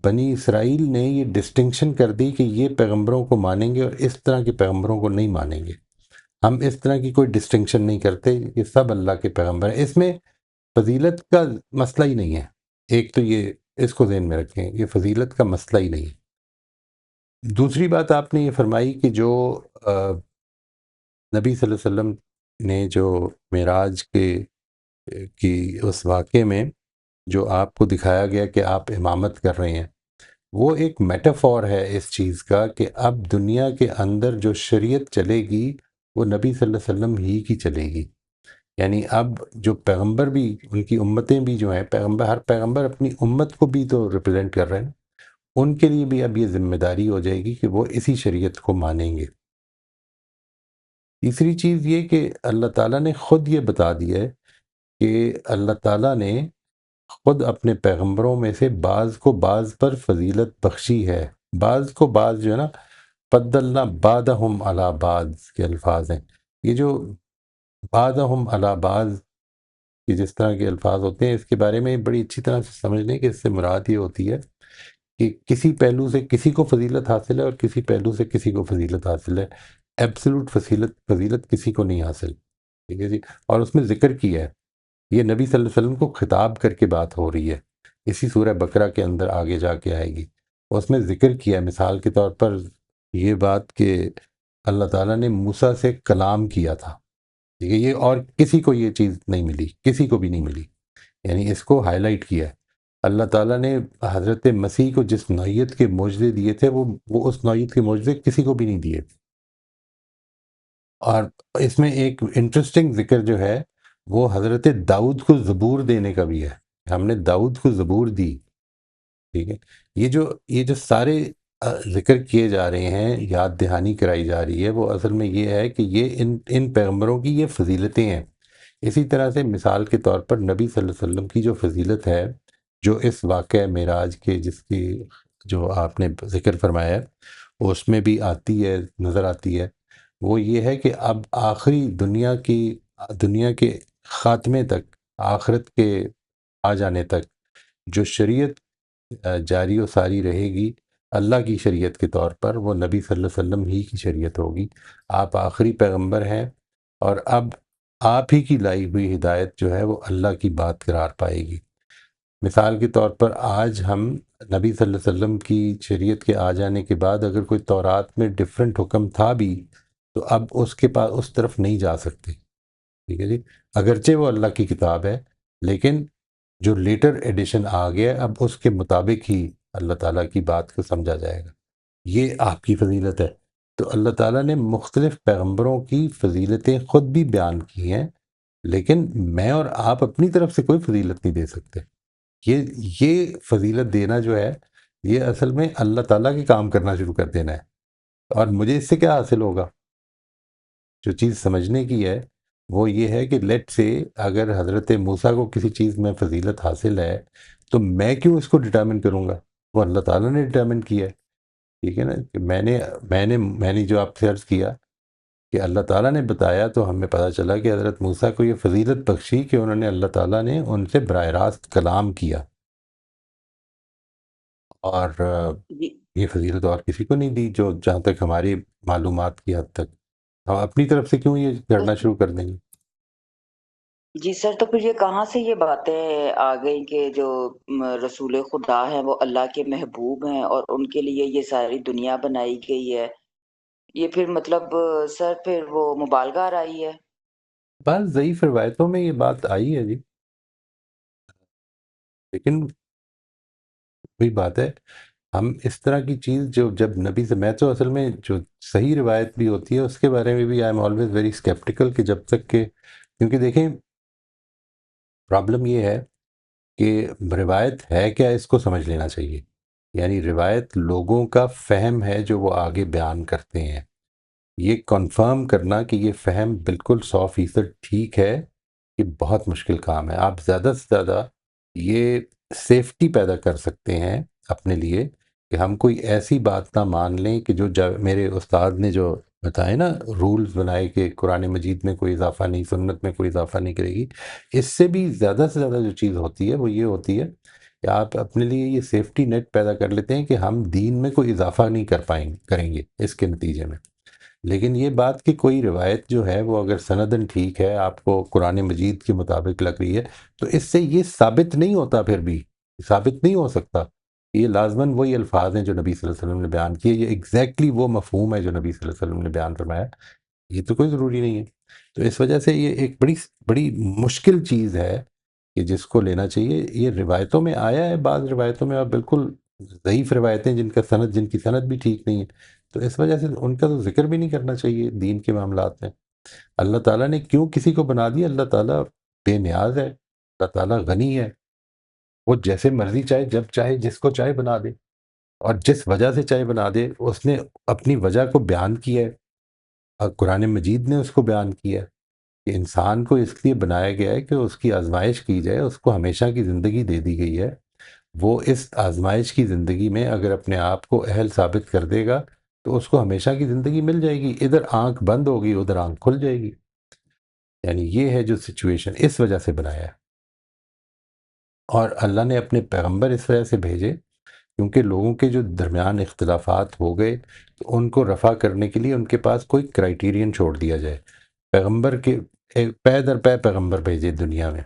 بنی اسرائیل نے یہ ڈسٹنکشن کر دی کہ یہ پیغمبروں کو مانیں گے اور اس طرح کے پیغمبروں کو نہیں مانیں گے، ہم اس طرح کی کوئی ڈسٹنکشن نہیں کرتے، یہ سب اللہ کے پیغمبر ہیں، اس میں فضیلت کا مسئلہ ہی نہیں ہے۔ ایک تو یہ اس کو ذہن میں رکھیں، یہ فضیلت کا مسئلہ ہی نہیں ہے۔ دوسری بات آپ نے یہ فرمائی کہ جو نبی صلی اللہ علیہ وسلم نے جو معراج کی اس واقعے میں جو آپ کو دکھایا گیا کہ آپ امامت کر رہے ہیں، وہ ایک میٹافور ہے اس چیز کا کہ اب دنیا کے اندر جو شریعت چلے گی وہ نبی صلی اللہ علیہ وسلم ہی کی چلے گی، یعنی اب جو پیغمبر بھی، ان کی امتیں بھی جو ہیں، ہر پیغمبر اپنی امت کو بھی تو ریپرزینٹ کر رہے ہیں، ان کے لیے بھی اب یہ ذمہ داری ہو جائے گی کہ وہ اسی شریعت کو مانیں گے۔ تیسری چیز یہ کہ اللہ تعالیٰ نے خود یہ بتا دیا ہے کہ اللہ تعالیٰ نے خود اپنے پیغمبروں میں سے بعض کو بعض پر فضیلت بخشی ہے، بعض کو بعض جو ہے نا فضلنا بعضهم علی بعض کے الفاظ ہیں، یہ جو بعضهم علی بعض یہ جس طرح کے الفاظ ہوتے ہیں اس کے بارے میں بڑی اچھی طرح سے سمجھ لیں کہ اس سے مراد یہ ہوتی ہے کہ کسی پہلو سے کسی کو فضیلت حاصل ہے اور کسی پہلو سے کسی کو فضیلت حاصل ہے، ایبسولوٹ فضیلت کسی کو نہیں حاصل، ٹھیک ہے جی، اور اس میں ذکر کیا ہے، یہ نبی صلی اللہ علیہ وسلم کو خطاب کر کے بات ہو رہی ہے، اسی سورہ بقرہ کے اندر آگے جا کے آئے گی، اس میں ذکر کیا ہے مثال کے طور پر یہ بات کہ اللہ تعالیٰ نے موسیٰ سے کلام کیا تھا، ٹھیک ہے، یہ اور کسی کو یہ چیز نہیں ملی، کسی کو بھی نہیں ملی، یعنی اس کو ہائی لائٹ کیا ہے۔ اللہ تعالیٰ نے حضرت مسیح کو جس نوعیت کے معجزے دیے تھے وہ اس نوعیت کے معجزے کسی کو بھی نہیں دیے، اور اس میں ایک انٹرسٹنگ ذکر جو ہے وہ حضرت داؤد کو زبور دینے کا بھی ہے، ہم نے داؤد کو زبور دی، ٹھیک ہے، یہ جو سارے ذکر کیے جا رہے ہیں، یاد دہانی کرائی جا رہی ہے، وہ اصل میں یہ ہے کہ یہ ان پیغمبروں کی یہ فضیلتیں ہیں۔ اسی طرح سے مثال کے طور پر نبی صلی اللہ علیہ وسلم کی جو فضیلت ہے، جو اس واقعہ معراج کے جس کی جو آپ نے ذکر فرمایا ہے اس میں بھی آتی ہے، نظر آتی ہے، وہ یہ ہے کہ اب آخری دنیا کے خاتمے تک، آخرت کے آ جانے تک جو شریعت جاری و ساری رہے گی اللہ کی شریعت کے طور پر، وہ نبی صلی اللہ علیہ وسلم ہی کی شریعت ہوگی، آپ آخری پیغمبر ہیں، اور اب آپ ہی کی لائی ہوئی ہدایت جو ہے وہ اللہ کی بات قرار پائے گی۔ مثال کے طور پر آج ہم نبی صلی اللہ علیہ وسلم کی شریعت کے آ جانے کے بعد اگر کوئی تورات میں ڈیفرنٹ حکم تھا بھی تو اب اس کے پاس اس طرف نہیں جا سکتے، ٹھیک ہے جی، اگرچہ وہ اللہ کی کتاب ہے لیکن جو لیٹر ایڈیشن آ گیا اب اس کے مطابق ہی اللہ تعالیٰ کی بات کو سمجھا جائے گا، یہ آپ کی فضیلت ہے۔ تو اللہ تعالیٰ نے مختلف پیغمبروں کی فضیلتیں خود بھی بیان کی ہیں، لیکن میں اور آپ اپنی طرف سے کوئی فضیلت نہیں دے سکتے، یہ فضیلت دینا جو ہے یہ اصل میں اللہ تعالیٰ کے کام کرنا شروع کر دینا ہے، اور مجھے اس سے کیا حاصل ہوگا؟ جو چیز سمجھنے کی ہے وہ یہ ہے کہ لیٹ سے اگر حضرت موسیٰ کو کسی چیز میں فضیلت حاصل ہے تو میں کیوں اس کو ڈٹرمن کروں گا؟ وہ اللہ تعالیٰ نے ڈٹرمن کیا ہے، ٹھیک ہے نا، کہ میں نے جو آپ سے عرض کیا کہ اللہ تعالیٰ نے بتایا تو ہمیں پتہ چلا کہ حضرت موسیٰ کو یہ فضیلت بخشی کہ انہوں نے اللہ تعالیٰ نے ان سے براہ راست کلام کیا، اور جی یہ فضیلت اور کسی کو نہیں دی، جو جہاں تک ہماری معلومات کی حد تک، ہم اپنی طرف سے کیوں یہ کرنا شروع کر دیں گے؟ جی سر، تو پھر یہ کہاں سے یہ باتیں آ گئیں کہ جو رسول خدا ہیں وہ اللہ کے محبوب ہیں اور ان کے لیے یہ ساری دنیا بنائی گئی ہے؟ یہ پھر مطلب سر پھر وہ مبالغہ آ رہی ہے۔ بعض ضعیف روایتوں میں یہ بات آئی ہے جی، لیکن وہی بات ہے، ہم اس طرح کی چیز جو جب نبی سے، میں تو اصل میں جو صحیح روایت بھی ہوتی ہے اس کے بارے میں بھی I am always very skeptical, کہ جب تک کہ، کیونکہ دیکھیں پرابلم یہ ہے کہ روایت ہے کیا اس کو سمجھ لینا چاہیے. یعنی روایت لوگوں کا فہم ہے جو وہ آگے بیان کرتے ہیں. یہ کنفرم کرنا کہ یہ فہم بالکل 100% ٹھیک ہے، یہ بہت مشکل کام ہے. آپ زیادہ سے زیادہ یہ سیفٹی پیدا کر سکتے ہیں اپنے لیے کہ ہم کوئی ایسی بات نہ مان لیں کہ جو میرے استاد نے جو بتائے نا رولز بنائے کہ قرآن مجید میں کوئی اضافہ نہیں، سنت میں کوئی اضافہ نہیں کرے گی. اس سے بھی زیادہ سے زیادہ جو چیز ہوتی ہے وہ یہ ہوتی ہے کہ آپ اپنے لیے یہ سیفٹی نیٹ پیدا کر لیتے ہیں کہ ہم دین میں کوئی اضافہ نہیں کریں گے اس کے نتیجے میں. لیکن یہ بات کہ کوئی روایت جو ہے وہ اگر سندن ٹھیک ہے، آپ کو قرآن مجید کے مطابق لگ رہی ہے، تو اس سے یہ ثابت نہیں ہوتا، پھر بھی ثابت نہیں ہو سکتا. یہ لازماً وہی الفاظ ہیں جو نبی صلی اللہ علیہ وسلم نے بیان کیے، یہ ایگزیکٹلی وہ مفہوم ہے جو نبی صلی اللہ علیہ وسلم نے بیان فرمایا. یہ تو کوئی ضروری نہیں ہے. تو اس وجہ سے یہ ایک بڑی بڑی مشکل چیز ہے کہ جس کو لینا چاہیے. یہ روایتوں میں آیا ہے، بعض روایتوں میں آپ بالکل ضعیف روایتیں جن کی سند بھی ٹھیک نہیں ہے، تو اس وجہ سے ان کا تو ذکر بھی نہیں کرنا چاہیے دین کے معاملات میں. اللہ تعالیٰ نے کیوں کسی کو بنا دیا؟ اللہ تعالیٰ بے نیاز ہے، اللہ تعالیٰ غنی ہے، وہ جیسے مرضی چاہے جب چاہے جس کو چاہے بنا دے، اور جس وجہ سے چاہے بنا دے. اس نے اپنی وجہ کو بیان کیا ہے، اور قرآن مجید نے اس کو بیان کیا ہے کہ انسان کو اس لیے بنایا گیا ہے کہ اس کی آزمائش کی جائے، اس کو ہمیشہ کی زندگی دے دی گئی ہے. وہ اس آزمائش کی زندگی میں اگر اپنے آپ کو اہل ثابت کر دے گا تو اس کو ہمیشہ کی زندگی مل جائے گی. ادھر آنکھ بند ہوگی ادھر آنکھ کھل جائے گی. یعنی یہ ہے جو سچویشن اس وجہ سے بنایا ہے. اور اللہ نے اپنے پیغمبر اس وجہ سے بھیجے کیونکہ لوگوں کے جو درمیان اختلافات ہو گئے تو ان کو رفع کرنے کے لیے ان کے پاس کوئی کرائیٹیرین چھوڑ دیا جائے. پیغمبر کے پے در پے پیغمبر بھیجے دنیا میں،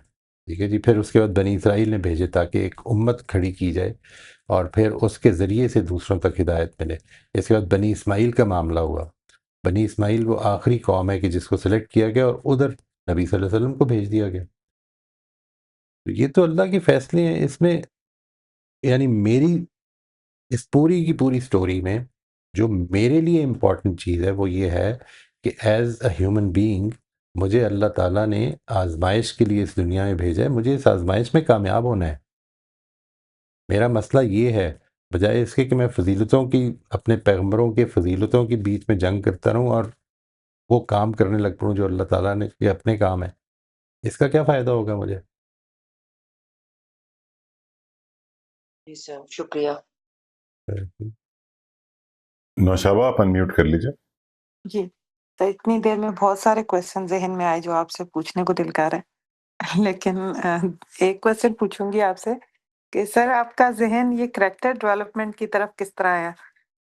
ٹھیک ہے جی. پھر اس کے بعد بنی اسرائیل نے بھیجے تاکہ ایک امت کھڑی کی جائے اور پھر اس کے ذریعے سے دوسروں تک ہدایت ملے. اس کے بعد بنی اسماعیل کا معاملہ ہوا. بنی اسماعیل وہ آخری قوم ہے کہ جس کو سلیکٹ کیا گیا اور ادھر نبی صلی اللہ علیہ وسلم کو بھیج دیا گیا. تو یہ تو اللہ کے فیصلے ہیں. اس میں یعنی میری اس پوری کی پوری سٹوری میں جو میرے لیے امپورٹنٹ چیز ہے وہ یہ ہے کہ ایز اے ہیومن بینگ مجھے اللہ تعالیٰ نے آزمائش کے لیے اس دنیا میں بھیجا ہے. مجھے اس آزمائش میں کامیاب ہونا ہے. میرا مسئلہ یہ ہے، بجائے اس کے کہ میں فضیلتوں کی، اپنے پیغمبروں کے فضیلتوں کے بیچ میں جنگ کرتا رہوں اور وہ کام کرنے لگ پڑوں جو اللہ تعالیٰ نے یہ اپنے کام ہے، اس کا کیا فائدہ ہوگا مجھے؟ جی سر، شکریہ. نوشابہ آپ انمیوٹ کر لیجئے. جی، تو اتنی دیر میں بہت سارے کویسچن ذہن میں آئے جو آپ سے پوچھنے کو دل کر رہا ہے لیکن ایک کویسچن پوچھوں گی آپ سے کہ سر آپ کا ذہن یہ کریکٹر ڈیولپمنٹ کی طرف کس طرح آیا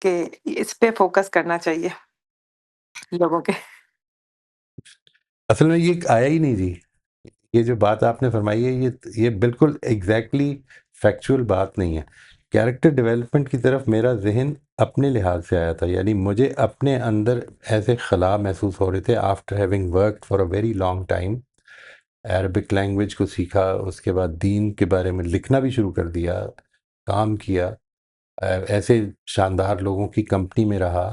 کہ اس پہ فوکس کرنا چاہیے لوگوں کے؟ اصل میں یہ آیا ہی نہیں جی. یہ جو بات آپ نے فرمائی ہے یہ بالکل ایگزیکٹلی فیکچول بات نہیں ہے. کیریکٹر ڈیولپمنٹ کی طرف میرا ذہن اپنے لحاظ سے آیا تھا. یعنی مجھے اپنے اندر ایسے خلا محسوس ہو رہے تھے after having worked for a very long time. Arabic language کو سیکھا، اس کے بعد دین کے بارے میں لکھنا بھی شروع کر دیا، کام کیا، ایسے شاندار لوگوں کی کمپنی میں رہا،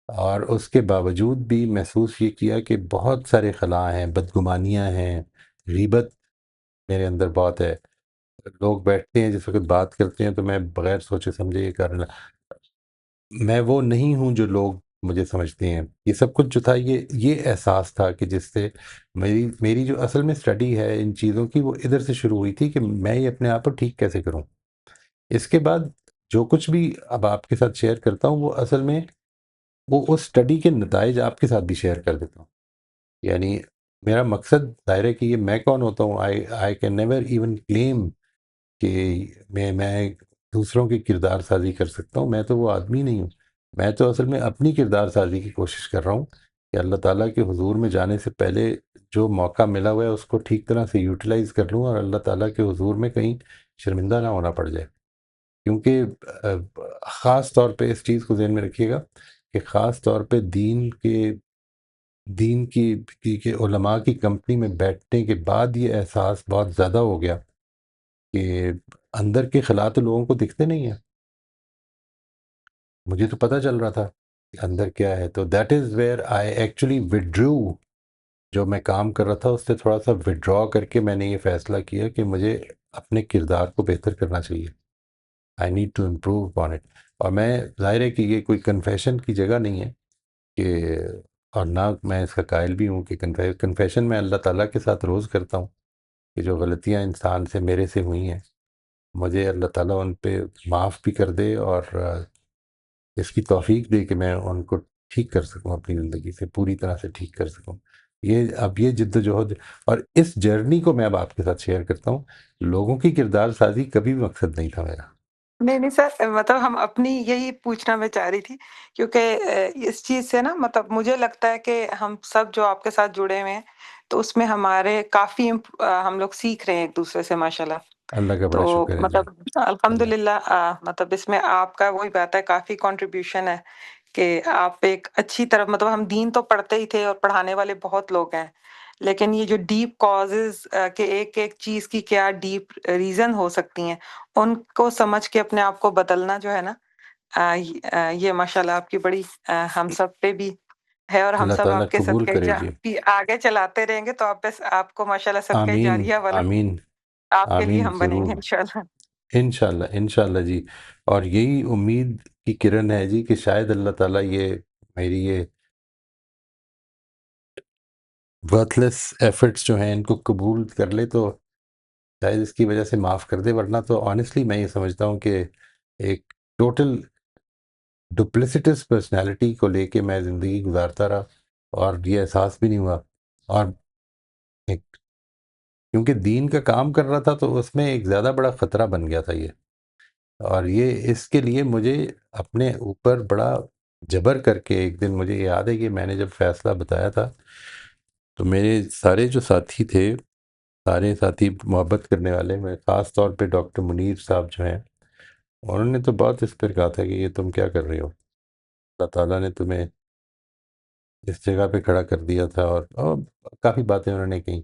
اور اس کے باوجود بھی محسوس یہ کیا کہ بہت سارے خلا ہیں، بدگمانیاں ہیں، غیبت میرے اندر بہت ہے. لوگ بیٹھتے ہیں جس وقت بات کرتے ہیں تو میں بغیر سوچے سمجھے یہ کرنا، میں وہ نہیں ہوں جو لوگ مجھے سمجھتے ہیں. یہ سب کچھ جو تھا یہ احساس تھا کہ جس سے میری جو اصل میں اسٹڈی ہے ان چیزوں کی وہ ادھر سے شروع ہوئی تھی کہ میں یہ اپنے آپ کو ٹھیک کیسے کروں. اس کے بعد جو کچھ بھی اب آپ کے ساتھ شیئر کرتا ہوں وہ اصل میں وہ اس اسٹڈی کے نتائج آپ کے ساتھ بھی شیئر کر دیتا ہوں. یعنی میرا مقصد ظاہر ہے کہ یہ میں کون ہوتا ہوں، آئی کین نیور ایون کلیم کہ میں دوسروں کی کردار سازی کر سکتا ہوں. میں تو وہ آدمی نہیں ہوں. میں تو اصل میں اپنی کردار سازی کی کوشش کر رہا ہوں کہ اللہ تعالیٰ کے حضور میں جانے سے پہلے جو موقع ملا ہوا ہے اس کو ٹھیک طرح سے یوٹیلائز کر لوں اور اللہ تعالیٰ کے حضور میں کہیں شرمندہ نہ ہونا پڑ جائے. کیونکہ خاص طور پہ اس چیز کو ذہن میں رکھیے گا کہ خاص طور پہ دین کی کہ علماء کی کمپنی میں بیٹھنے کے بعد یہ احساس بہت زیادہ ہو گیا کہ اندر کے خلا تو لوگوں کو دکھتے نہیں ہیں. مجھے تو پتہ چل رہا تھا کہ اندر کیا ہے. تو that is where I actually وڈرو. جو میں کام کر رہا تھا اس سے تھوڑا سا وڈرا کر کے میں نے یہ فیصلہ کیا کہ مجھے اپنے کردار کو بہتر کرنا چاہیے. I need to improve upon it. اور میں ظاہر ہے کہ یہ کوئی کنفیشن کی جگہ نہیں ہے کہ، اور نہ میں اس کا قائل بھی ہوں کہ کنفیشن میں اللہ تعالیٰ کے ساتھ روز کرتا ہوں کہ جو غلطیاں انسان سے میرے سے ہوئی ہیں مجھے اللہ تعالیٰ ان پہ معاف بھی کر دے اور اس کی توفیق دے کہ میں ان کو ٹھیک کر سکوں، اپنی زندگی سے پوری طرح سے ٹھیک کر سکوں. اب یہ جد و جہد، اور اس جرنی کو میں اب آپ کے ساتھ شیئر کرتا ہوں. لوگوں کی کردار سازی کبھی بھی مقصد نہیں تھا میرا. نہیں سر، مطلب ہم اپنی یہی پوچھنا میں چاہ رہی تھی، کیونکہ اس چیز سے نا مطلب مجھے لگتا ہے کہ ہم سب جو آپ کے ساتھ جڑے ہوئے ہیں تو اس میں ہمارے کافی ہم لوگ سیکھ رہے ہیں ایک دوسرے سے ماشاءاللہ. اللہ کا تو بڑا شکر ہے جی. مطلب الحمدللہ مطلب اس میں آپ کا وہی بات ہے، کافی کنٹریبیوشن ہے کہ آپ ایک اچھی طرف، مطلب ہم دین تو پڑھتے ہی تھے اور پڑھانے والے بہت لوگ ہیں، لیکن یہ جو ڈیپ کازز کہ ایک ایک چیز کی کیا ڈیپ ریزن ہو سکتی ہیں، ان کو سمجھ کے اپنے آپ کو بدلنا جو ہے نا، یہ ماشاءاللہ آپ کی بڑی ہم سب پہ بھی ہے، اور ہم اللہ سب تعالیٰ آپ کے قبول صدقے کرے جی. آگے چلاتے رہیں گے تو آپ بس آپ کو ماشاءاللہ صدقہ آمین جاریہ والا آمین آپ کے لیے آمین ہم بنیں گے ضرور. انشاءاللہ. انشاءاللہ انشاءاللہ جی. اور یہی امید کی کرن ہے جی کہ شاید اللہ تعالیٰ یہ میری یہ ورتھ لیس ایفرٹس جو ہیں ان کو قبول کر لے تو شاید اس کی وجہ سے معاف کر دے. ورنہ تو آنیسٹلی میں یہ سمجھتا ہوں کہ ایک ٹوٹل ڈپلیسٹس پرسنالٹی کو لے کے میں زندگی گزارتا رہا اور یہ احساس بھی نہیں ہوا. اور ایک کیونکہ دین کا کام کر رہا تھا تو اس میں ایک زیادہ بڑا خطرہ بن گیا تھا یہ. اور یہ اس کے لیے مجھے اپنے اوپر بڑا جبر کر کے، ایک دن مجھے یاد ہے کہ میں نے جب فیصلہ بتایا تھا تو میرے سارے جو ساتھی تھے، سارے ساتھی محبت کرنے والے، میں خاص طور پہ ڈاکٹر منیر صاحب جو ہیں، انہوں نے تو بہت اس پر کہا تھا کہ یہ تم کیا کر رہے ہو، اللہ تعالیٰ نے تمہیں اس جگہ پہ کھڑا کر دیا تھا. اور کافی باتیں انہوں نے کہیں.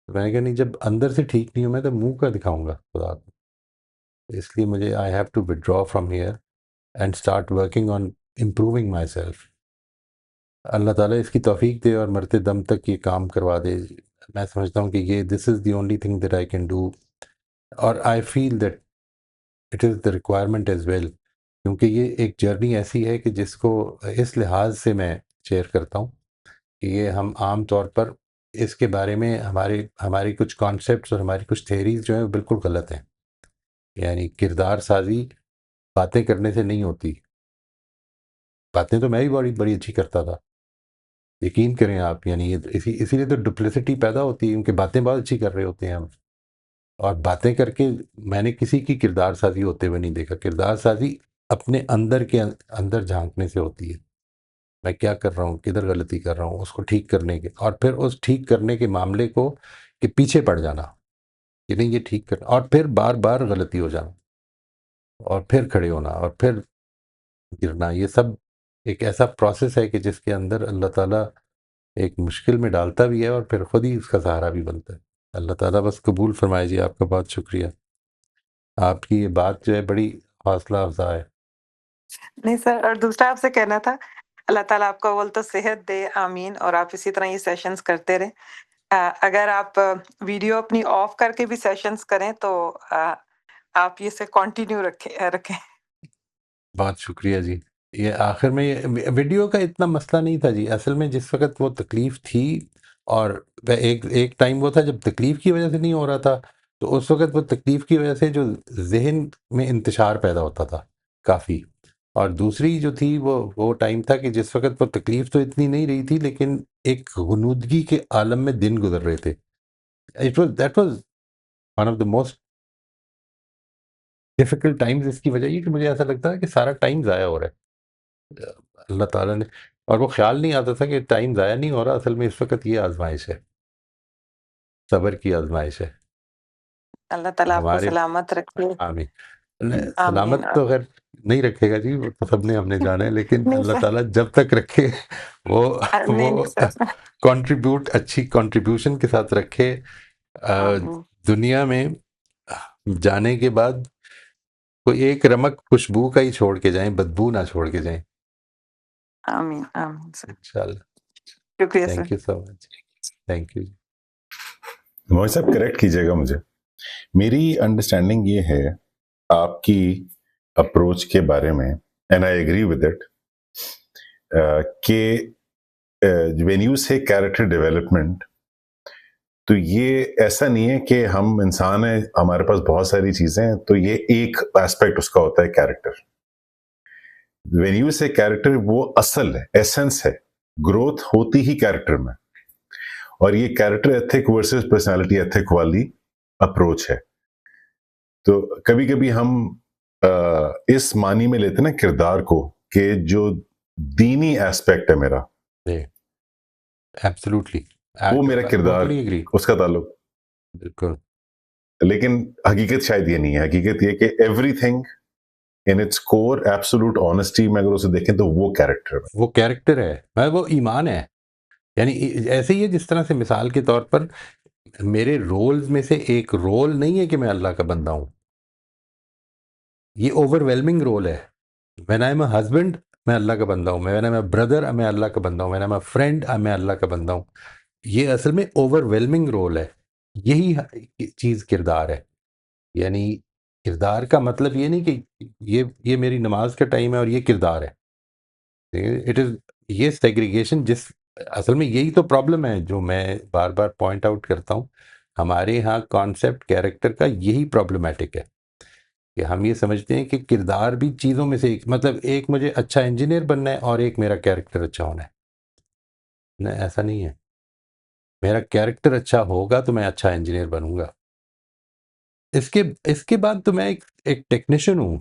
میں نے کہا نہیں، جب اندر سے ٹھیک نہیں ہوں میں تو منہ کا دکھاؤں گا خدا کو. اس لیے مجھے I have to withdraw from here and start working on improving myself. اللہ تعالیٰ اس کی توفیق دے اور مرتے دم تک یہ کام کروا دے. میں سمجھتا ہوں کہ یہ this is the only thing that I can do. اور I feel that it is the requirement as well, کیونکہ یہ ایک جرنی ایسی ہے کہ جس کو اس لحاظ سے میں شیئر کرتا ہوں کہ یہ ہم عام طور پر اس کے بارے میں ہماری کچھ کانسیپٹس اور ہماری کچھ تھیریز جو ہیں وہ بالکل غلط ہیں. یعنی کردار سازی باتیں کرنے سے نہیں ہوتی. باتیں تو میں بھی بڑی اچھی کرتا تھا، یقین کریں آپ. یعنی اسی لیے تو ڈپلیسٹی پیدا ہوتی ہے، کیونکہ باتیں بہت اچھی کر رہے ہوتے ہیں ہم، اور باتیں کر کے میں نے کسی کی کردار سازی ہوتے ہوئے نہیں دیکھا. کردار سازی اپنے اندر کے اندر جھانکنے سے ہوتی ہے. میں کیا کر رہا ہوں، کدھر غلطی کر رہا ہوں، اس کو ٹھیک کرنے کے، اور پھر اس ٹھیک کرنے کے معاملے کو کہ پیچھے پڑ جانا کہ نہیں یہ ٹھیک کرنا، اور پھر بار بار غلطی ہو جانا، اور پھر کھڑے ہونا، اور پھر گرنا. یہ سب ایک ایسا پروسیس ہے کہ جس کے اندر اللہ تعالیٰ ایک مشکل میں ڈالتا بھی ہے اور پھر خود ہی اس کا سہارا بھی بنتا ہے. اللہ تعالیٰ بس قبول فرمائے جی. آپ کا بہت شکریہ. آپ کی یہ بات جو ہے بڑی حوصلہ افزا ہے. نہیں سر، اور دوسرا آپ سے کہنا تھا، اللہ تعالیٰ آپ کو اول تو صحت دے، آمین، اور آپ اسی طرح یہ سیشنز کرتے رہیں. اگر آپ ویڈیو اپنی آف کر کے بھی سیشنز کریں تو آپ یہ سے کنٹینیو رکھیں. بہت شکریہ جی. یہ آخر میں یہ ویڈیو کا اتنا مسئلہ نہیں تھا جی. اصل میں جس وقت وہ تکلیف تھی، اور ایک ٹائم وہ تھا جب تکلیف کی وجہ سے نہیں ہو رہا تھا، تو اس وقت وہ تکلیف کی وجہ سے جو ذہن میں انتشار پیدا ہوتا تھا کافی. اور دوسری جو تھی وہ ٹائم تھا کہ جس وقت وہ تکلیف تو اتنی نہیں رہی تھی، لیکن ایک غنودگی کے عالم میں دن گزر رہے تھے. That was one of the most difficult times. اس کی وجہ یہ کہ مجھے ایسا لگتا ہے کہ سارا ٹائم ضائع ہو رہا ہے. اللہ تعالیٰ نے، اور وہ خیال نہیں آتا تھا کہ ٹائم ضائع نہیں ہو رہا، اصل میں اس وقت یہ آزمائش ہے، صبر کی آزمائش ہے. اللہ تعالیٰ آپ کو ہمارے سلامت رکھے. آمین. آمین. سلامت تو خیر نہیں رکھے گا جی، وہ تو سب نے ہم نے جانا ہے، لیکن نہیں اللہ سر، تعالیٰ جب تک رکھے وہ نہیں سر. اچھی کنٹریبیوشن کے ساتھ رکھے. آمین. دنیا میں جانے کے بعد کوئی ایک رمق خوشبو کا ہی چھوڑ کے جائیں، بدبو نہ چھوڑ کے جائیں آمین آمین سر، انشاءاللہ. شکریہ sir. Thank you so much. Thank you. Mohan صاحب کریکٹ کیجیے گا مجھے. میری انڈرسٹینڈنگ یہ ہے آپ کی اپروچ کے بارے میں، and I agree with it, کہ وین یو سے کیریکٹر ڈیولپمنٹ، تو یہ ایسا نہیں ہے کہ ہم انسان ہیں، ہمارے پاس بہت ساری چیزیں ہیں، تو یہ ایک ایسپیکٹ اس کا ہوتا ہے کیریکٹر. وین یو سے کیریکٹر وہ اصل ہے، ایسنس ہے، گروتھ ہوتی ہی کیریکٹر میں. اور یہ character ethic versus personality ethic والی اپروچ ہے. تو کبھی کبھی ہم اس معنی میں لیتے نا کردار کو، کہ جو دینی ایسپیکٹ ہے میرا، ایبسلیوٹلی وہ میرا کردار، ٹوٹلی ایگری. اس کا تعلق. بالکل. لیکن حقیقت شاید یہ نہیں ہے. حقیقت یہ کہ every thing in its core absolute honesty میں اگر اسے دیکھیں تو وہ کیریکٹر ہے. وہ کیریکٹر ہے، وہ ایمان ہے. یعنی ایسے ہی ہے جس طرح سے مثال کے طور پر میرے رولز میں سے ایک رول نہیں ہے کہ میں اللہ کا بندہ ہوں. یہ اوور ویلمنگ رول ہے. When I am a husband میں اللہ کا بندہ ہوں، when I am a brother میں اللہ کا بندہ ہوں، when I am a friend میں اللہ کا بندہ ہوں. یہ اصل میں اوور ویلمنگ رول ہے. یہی چیز کردار ہے. یعنی کردار کا مطلب یہ نہیں کہ یہ میری نماز کا ٹائم ہے اور یہ کردار ہے. اٹ از یہ سیگریگیشن، جس اصل میں یہی تو پرابلم ہے جو میں بار بار پوائنٹ آؤٹ کرتا ہوں. ہمارے ہاں کانسیپٹ کیریکٹر کا یہی پرابلمیٹک ہے کہ ہم یہ سمجھتے ہیں کہ کردار بھی چیزوں میں سے ایک، مطلب ایک مجھے اچھا انجینئر بننا ہے اور ایک میرا کیریکٹر اچھا ہونا ہے. نہیں، ایسا نہیں ہے. میرا کیریکٹر اچھا ہوگا تو میں اچھا انجینئر بنوں گا. اس کے بعد تو میں ایک ٹیکنیشین ہوں.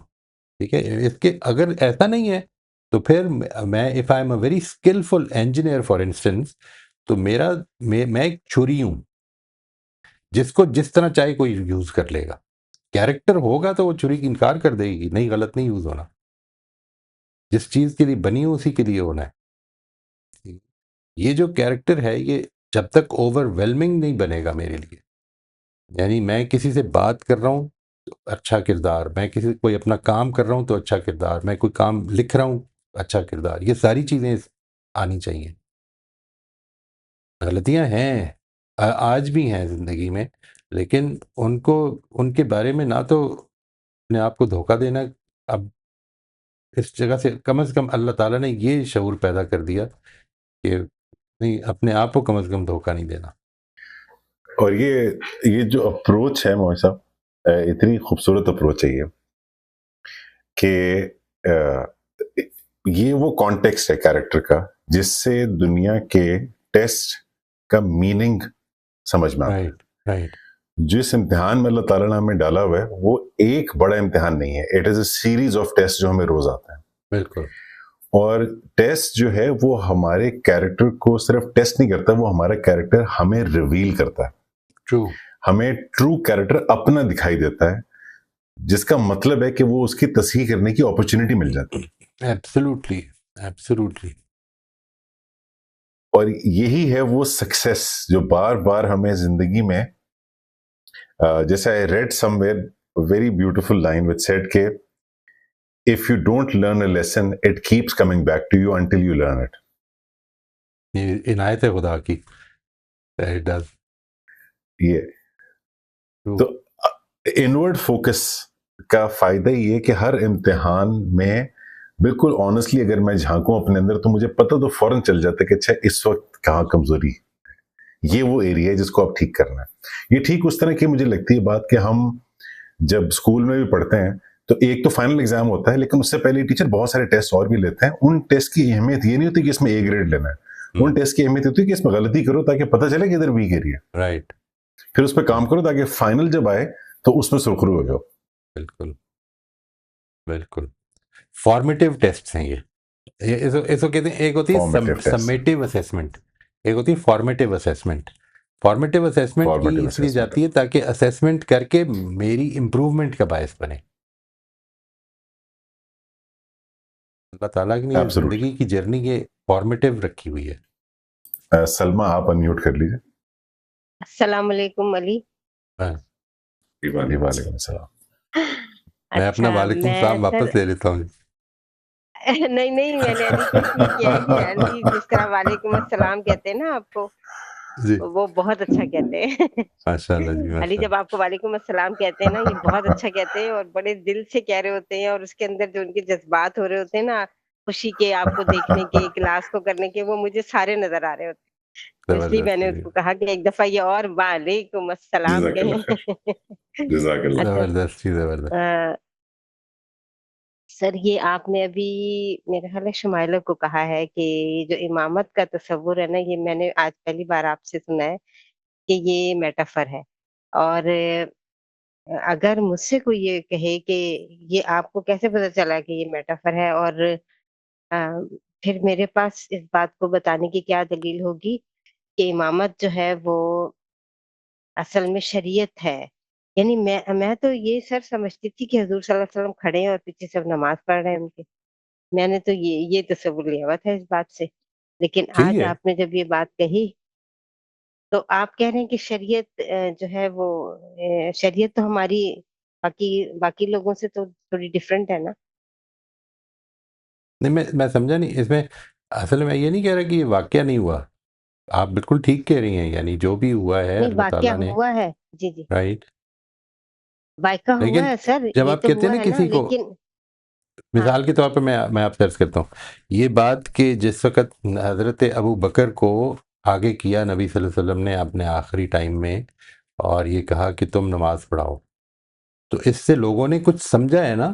ٹھیک ہے. اس کے اگر ایسا نہیں ہے تو پھر میں if I am a very skillful engineer for instance, تو میں ایک چھری ہوں جس کو جس طرح چاہے کوئی یوز کر لے گا. کیریکٹر ہوگا تو وہ چھری کی انکار کر دے گی، نہیں غلط نہیں یوز ہونا. جس چیز کے لیے بنی ہو اسی کے لیے ہونا ہے. یہ جو کیریکٹر ہے یہ جب تک اوور ویلمنگ نہیں بنے گا میرے لیے، یعنی میں کسی سے بات کر رہا ہوں تو اچھا کردار، میں کوئی اپنا کام کر رہا ہوں تو اچھا کردار، میں کوئی کام لکھ رہا ہوں اچھا کردار، یہ ساری چیزیں آنی چاہیے. غلطیاں ہیں، آج بھی ہیں زندگی میں، لیکن ان کے بارے میں نہ تو اپنے آپ کو دھوکہ دینا. اب اس جگہ سے کم از کم اللہ تعالیٰ نے یہ شعور پیدا کر دیا کہ نہیں، اپنے آپ کو کم از کم دھوکہ نہیں دینا. اور یہ جو اپروچ ہے موہن صاحب، اتنی خوبصورت اپروچ ہے یہ کہ یہ وہ کانٹیکسٹ ہے کیریکٹر کا جس سے دنیا کے ٹیسٹ کا میننگ سمجھ میں آتا ہے. رائٹ. جس امتحان میں اللہ تعالیٰ نے ہمیں ڈالا ہوا ہے وہ ایک بڑا امتحان نہیں ہے، it is a series of test جو ہمیں روز آتا ہے. بالکل. اور ٹیسٹ جو ہے وہ ہمارے کیریکٹر کو صرف ٹیسٹ نہیں کرتا، وہ ہمارا کیریکٹر ہمیں ریویل کرتا ہے. ٹرو. ہمیں ٹرو کیریکٹر اپنا دکھائی دیتا ہے، جس کا مطلب ہے کہ وہ اس کی تصحیح کرنے کی اپرچونٹی مل جاتی ہے. Absolutely absolutely. اور یہی ہے وہ سکسیس جو بار بار ہمیں زندگی میں، جیسے I read somewhere a very beautiful line which said کہ if you don't learn a lesson it keeps coming back to you until you learn it. یہ عنایت ہے خدا کی. It does. یہ تو انورڈ فوکس کا فائدہ یہ ہے کہ ہر امتحان میں بالکل آنیسٹلی اگر میں جھانکوں اپنے اندر تو مجھے پتہ تو فوراً چل جاتا ہے کہ اچھا اس وقت کہاں کمزوری، یہ وہ ایریا ہے جس کو آپ ٹھیک کرنا ہے. یہ ٹھیک اس طرح کی مجھے لگتی ہے بات کہ ہم جب اسکول میں بھی پڑھتے ہیں تو ایک تو فائنل ایگزام ہوتا ہے، لیکن اس سے پہلے ٹیچر بہت سارے ٹیسٹ اور بھی لیتے ہیں. ان ٹیسٹ کی اہمیت یہ نہیں ہوتی کہ اس میں اے گریڈ لینا ہے، ان ٹیسٹ کی اہمیت ہوتی ہے کہ اس میں غلطی کرو تاکہ پتہ چلے کہ ادھر ویک ایریا، رائٹ. پھر اس پہ کام کرو تاکہ فائنل جب آئے تو اس میں سرخرو ہو جاؤ. بالکل بالکل. فارمیٹیو ٹیسٹ ہیں یہ اس کو کہتے ہیں. ایک ہوتی ہے سمیٹیو اسیسمنٹ، ایک ہوتی ہے فارمیٹیو اسیسمنٹ. فارمیٹیو اسیسمنٹ کی اس لیے جاتی ہے تاکہ اسیسمنٹ کر کے میری امپروومنٹ کا باعث بنے. اللہ تعالیٰ کی زندگی کی جرنی یہ فارمیٹیو رکھی ہوئی ہے. سلمہ آپ انمیوٹ کر لیجیے. السلام علیکم علی. جی وعلیکم السلام. میں اپنا اچھا وعلیکم میں السلام سر واپس لے لیتا ہوں. نہیں میں نے علی کو اس لیے کیا ہے کہ علی جس طرح وعلیکم السلام کہتے ہیں نا آپ کو، جی وہ بہت اچھا کہتے ہیں. ماشاء اللہ جی علی ماشاء جب اللہ. آپ کو وعلیکم السلام کہتے ہیں نا، یہ بہت اچھا کہتے ہیں اور بڑے دل سے کہہ رہے ہوتے ہیں، اور اس کے اندر جو ان کے جذبات ہو رہے ہوتے ہیں نا، خوشی کے، آپ کو دیکھنے کے، کلاس کو کرنے کے، وہ مجھے سارے نظر آ رہے ہوتے ہیں. تو اس لیے میں زبردست نے اس جی. کو کہا کہ ایک دفعہ یہ اور وعلیکم السلام جزاک اللہ کہیں. خیر. جزاک اللہ. اچھا زبردست جی زبردست. سر، یہ آپ نے ابھی میرے خیال ہے شمائلہ کو کہا ہے کہ یہ جو امامت کا تصور ہے نا، یہ میں نے آج پہلی بار آپ سے سنا ہے کہ یہ میٹافر ہے. اور اگر مجھ سے کوئی یہ کہے کہ یہ آپ کو کیسے پتا چلا کہ یہ میٹافر ہے، اور پھر میرے پاس اس بات کو بتانے کی کیا دلیل ہوگی کہ امامت جو ہے وہ اصل میں شریعت ہے. یعنی میں تو یہ سر سمجھتی تھی کہ حضور صلی اللہ علیہ وسلم کھڑے ہیں اور پیچھے سب نماز پڑھ رہے ہیں ان کے. میں نے تو یہ تصور لیا ہوا تھا اس بات سے. لیکن یہی آج ہے. آپ نے جب یہ بات کہی تو آپ کہہ رہے ہیں کہ شریعت جو ہے وہ شریعت تو ہماری باقی لوگوں سے تو تھوڑی ڈفرینٹ ہے نا. نہیں میں سمجھا نہیں اس میں. اصل میں یہ نہیں کہہ رہا کہ یہ واقعہ نہیں ہوا. آپ بالکل ٹھیک کہہ رہی ہیں، یعنی جو بھی ہوا ہے نہیں، اللہ واقعہ تعالیٰ نے. ہوا ہے. جی جی، رائٹ. واقعہ ہوا لیکن ہے سر، جب یہ آپ تو کہتے ہیں ہوا نا ہے نا، کسی کو، لیکن ہاں مثال کے طور پہ میں آپ سے عرض کرتا ہوں یہ بات کہ جس وقت حضرت ابو بکر کو آگے کیا نبی صلی اللہ علیہ وسلم نے اپنے آخری ٹائم میں، اور یہ کہا کہ تم نماز پڑھاؤ، تو اس سے لوگوں نے کچھ سمجھا ہے نا.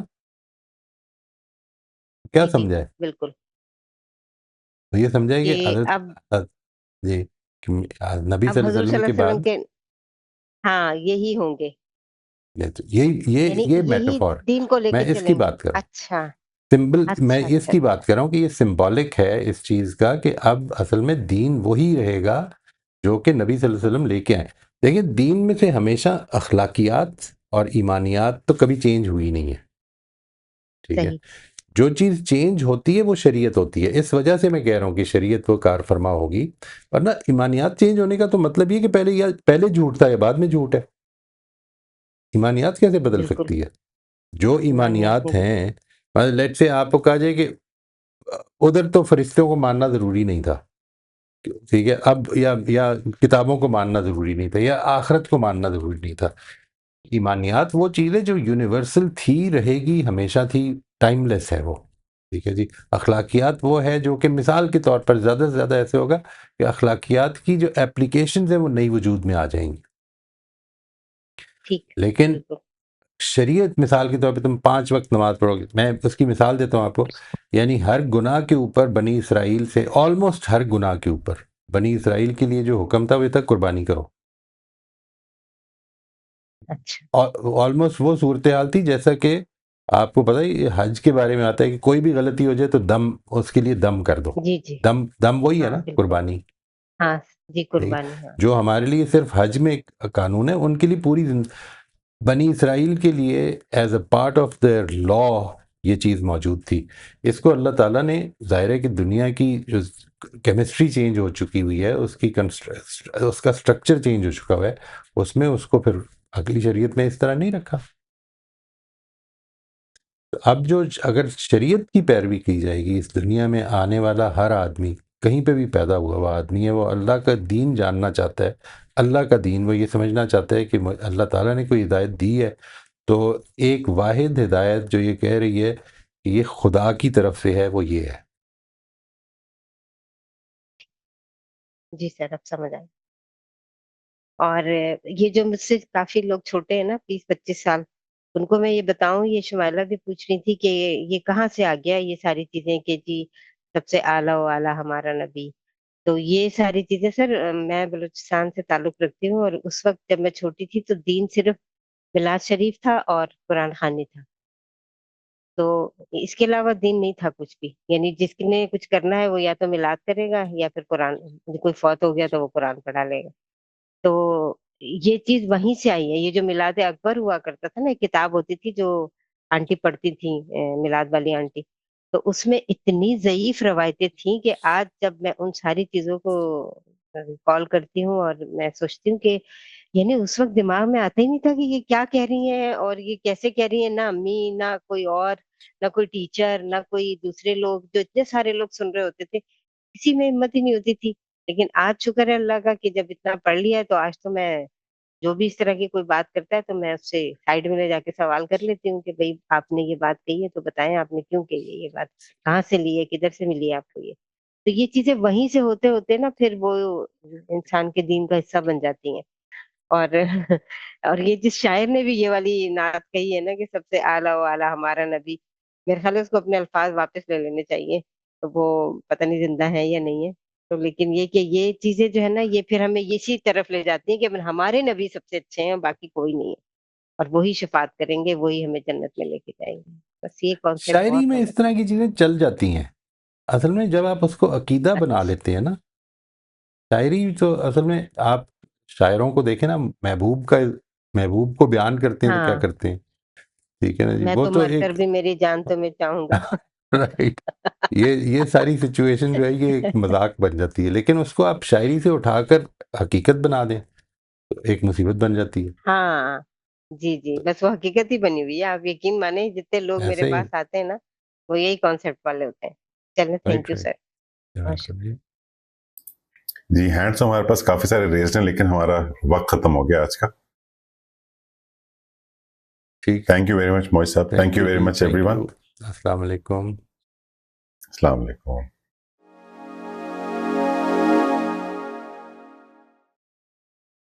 کیا جی جی سمجھا ہے؟ بالکل، تو یہ سمجھا ہے کہ کہ حضرت اب جی کہ نبی صلی اب اللہ علیہ حضور صلی وسلم اللہ کے علیہ وسلم بعد کے، ہاں یہی ہوں گے. یعنی یہ یہی میٹافور. دین کو لے میں کے اس کی چلیں گے. بات کروں اچھا سمبل، میں اچھا اس اچھا کی اچھا. بات کر رہا ہوں کہ یہ سمبولک ہے اس چیز کا کہ اب اصل میں دین وہی رہے گا جو کہ نبی صلی اللہ علیہ وسلم لے کے آئے. دیکھیں دین میں سے ہمیشہ اخلاقیات اور ایمانیات تو کبھی چینج ہوئی نہیں ہے. ٹھیک ہے. صحیح. جو چیز چینج ہوتی ہے وہ شریعت ہوتی ہے. اس وجہ سے میں کہہ رہا ہوں کہ شریعت وہ کار فرما ہوگی، ورنہ ایمانیات چینج ہونے کا تو مطلب یہ کہ پہلے جھوٹ تھا یا بعد میں جھوٹ ہے. ایمانیات کیسے بدل بالکل، سکتی ہے؟ جو ایمانیات ایمانیات نہیں بدل. ہیں، لیٹ سے آپ کو کہا جائے کہ ادھر تو فرشتوں کو ماننا ضروری نہیں تھا، ٹھیک ہے، اب یا کتابوں کو ماننا ضروری نہیں تھا، یا آخرت کو ماننا ضروری نہیں تھا. ایمانیات وہ چیز ہے جو یونیورسل تھی، رہے گی، ہمیشہ تھی، ٹائم لیس ہے وہ. ٹھیک ہے جی. اخلاقیات وہ ہے جو کہ مثال کے طور پر زیادہ سے زیادہ ایسے ہوگا کہ اخلاقیات کی جو اپلیکیشنز ہیں وہ نئی وجود میں آ جائیں گی. ٹھیک. لیکن بالکل. شریعت مثال کے طور پہ تم 5 وقت نماز پڑھو گے. میں اس کی مثال دیتا ہوں آپ کو. یعنی ہر گناہ کے اوپر بنی اسرائیل سے، آلموسٹ ہر گناہ کے اوپر بنی اسرائیل کے لیے جو حکم تھا وہ تھا قربانی کرو. اچھا. آلموسٹ وہ صورتحال تھی جیسا کہ آپ کو پتہ ہے یہ حج کے بارے میں آتا ہے کہ کوئی بھی غلطی ہو جائے تو اس کے لیے دم کر دو. جی جی، دم وہی ہے ہاں نا، بالکل. قربانی. ہاں جی، ٹھیک ہے؟ قربانی، ہاں. جو ہمارے لیے صرف حج میں ایک قانون ہے، ان کے لیے پوری بنی اسرائیل کے لیے as a part of their law یہ چیز موجود تھی. اس کو اللہ تعالیٰ نے، ظاہر ہے کہ دنیا کی جو کیمسٹری چینج ہو چکی ہوئی ہے، اس کا سٹرکچر چینج ہو چکا ہوا ہے، اس میں اس کو پھر اگلی شریعت میں اس طرح نہیں رکھا. اب اگر شریعت کی پیروی کی جائے گی، اس دنیا میں آنے والا ہر آدمی، کہیں پہ بھی پیدا ہوا ہوا آدمی ہے، وہ اللہ کا دین جاننا چاہتا ہے. اللہ کا دین وہ یہ سمجھنا چاہتا ہے کہ اللہ تعالیٰ نے کوئی ہدایت دی ہے، تو ایک واحد ہدایت جو یہ کہہ رہی ہے کہ یہ خدا کی طرف سے ہے، وہ یہ ہے. جی سر، اب سمجھ آئے. اور یہ جو مجھ سے کافی لوگ چھوٹے ہیں نا، 20-25 سال، ان کو میں یہ بتاؤں، یہ شمائلہ بھی پوچھ رہی تھی کہ یہ کہاں سے آ گیا یہ ساری چیزیں کہ جی سب سے اعلیٰ و اعلیٰ ہمارا نبی. تو یہ ساری چیزیں سر، میں بلوچستان سے تعلق رکھتی ہوں، اور اس وقت جب میں چھوٹی تھی تو دین صرف میلاد شریف تھا اور قرآن خوانی تھا. تو اس کے علاوہ دین نہیں تھا کچھ بھی. یعنی جس نے کچھ کرنا ہے وہ یا تو میلاد کرے گا یا پھر قرآن، کوئی فوت ہو گیا تو وہ قرآن پڑھا لے گا. تو یہ چیز وہیں سے آئی ہے. یہ جو میلاد اکبر ہوا کرتا تھا نا، ایک کتاب ہوتی تھی جو آنٹی پڑھتی تھی، میلاد والی آنٹی، تو اس میں اتنی ضعیف روایتیں تھیں کہ آج جب میں ان ساری چیزوں کو کال کرتی ہوں اور میں سوچتی ہوں کہ یعنی اس وقت دماغ میں آتا ہی نہیں تھا کہ یہ کیا کہہ رہی ہیں اور یہ کیسے کہہ رہی ہیں، نہ امی نہ کوئی اور، نہ کوئی ٹیچر، نہ کوئی دوسرے لوگ، جو اتنے سارے لوگ سن رہے ہوتے تھے، کسی میں ہمت ہی نہیں ہوتی تھی۔ لیکن آج شکر ہے اللہ کا کہ جب اتنا پڑھ لیا ہے تو آج تو میں جو بھی اس طرح کی کوئی بات کرتا ہے تو میں اس سے سائڈ میں لے جا کے سوال کر لیتی ہوں کہ بھئی آپ نے یہ بات کہی ہے تو بتائیں آپ نے کیوں کہی ہے یہ بات؟ کہاں سے لی ہے؟ کدھر سے ملی ہے آپ کو یہ؟ تو یہ چیزیں وہیں سے ہوتے ہوتے نا پھر وہ انسان کے دین کا حصہ بن جاتی ہیں۔ اور اور یہ جس شاعر نے بھی یہ والی نعت کہی ہے نا کہ سب سے اعلیٰ و اعلیٰ ہمارا نبی، میرے خیال ہے اس کو اپنے الفاظ واپس لے لینے چاہیے۔ تو وہ پتہ نہیں زندہ ہے یا نہیں ہے، تو لیکن یہ کہ یہ چیزیں جو ہے نا یہ پھر ہمیں اسی طرف لے جاتی ہیں کہ ہمارے نبی سب سے اچھے ہیں، باقی کوئی نہیں ہے، اور وہی شفاعت کریں گے، وہی ہمیں جنت میں لے کے جائیں گے۔ بس یہ کانسیپٹ شاعری بہت میں ہونا اس طرح چاہیے۔ کی چیزیں چل جاتی ہیں، اصل میں جب آپ اس کو عقیدہ بنا اچھا، لیتے ہیں نا، شاعری تو اصل میں آپ شاعروں کو دیکھیں نا، محبوب کو بیان کرتے ہیں تو کیا ہاں، کرتے ہیں، ٹھیک ہے نا جی، میں وہ تو تو مر کر ایک بھی میری جان تمہیں چاہوں گا۔ رائٹ، یہ ساری سچویشن جو ہے یہ ایک مذاق بن جاتی ہے، لیکن اس کو آپ شاعری سے اٹھا کر حقیقت بنا دیں تو ایک مصیبت بن جاتی ہے۔ ہاں، جی، جی، بس وہ حقیقت ہی بنی ہوئی ہے، آپ یقین مانیں جتنے لوگ میرے ایسے ہی، پاس آتے ہیں نا، وہ یہی کانسیپٹ والے ہوتے ہیں۔ چلیں تھینک رائٹ یو رائٹ، سر، ماشاء جی ہینڈس ہمارے پاس کافی سارے ریزڈ ہیں لیکن ہمارا وقت ختم ہو گیا آج کا. ٹھیک، تھینک یو ویری مچ موئی صاحب. Thank thank you you very جی، much every thank one. You, السلام علیکم۔ السلام علیکم.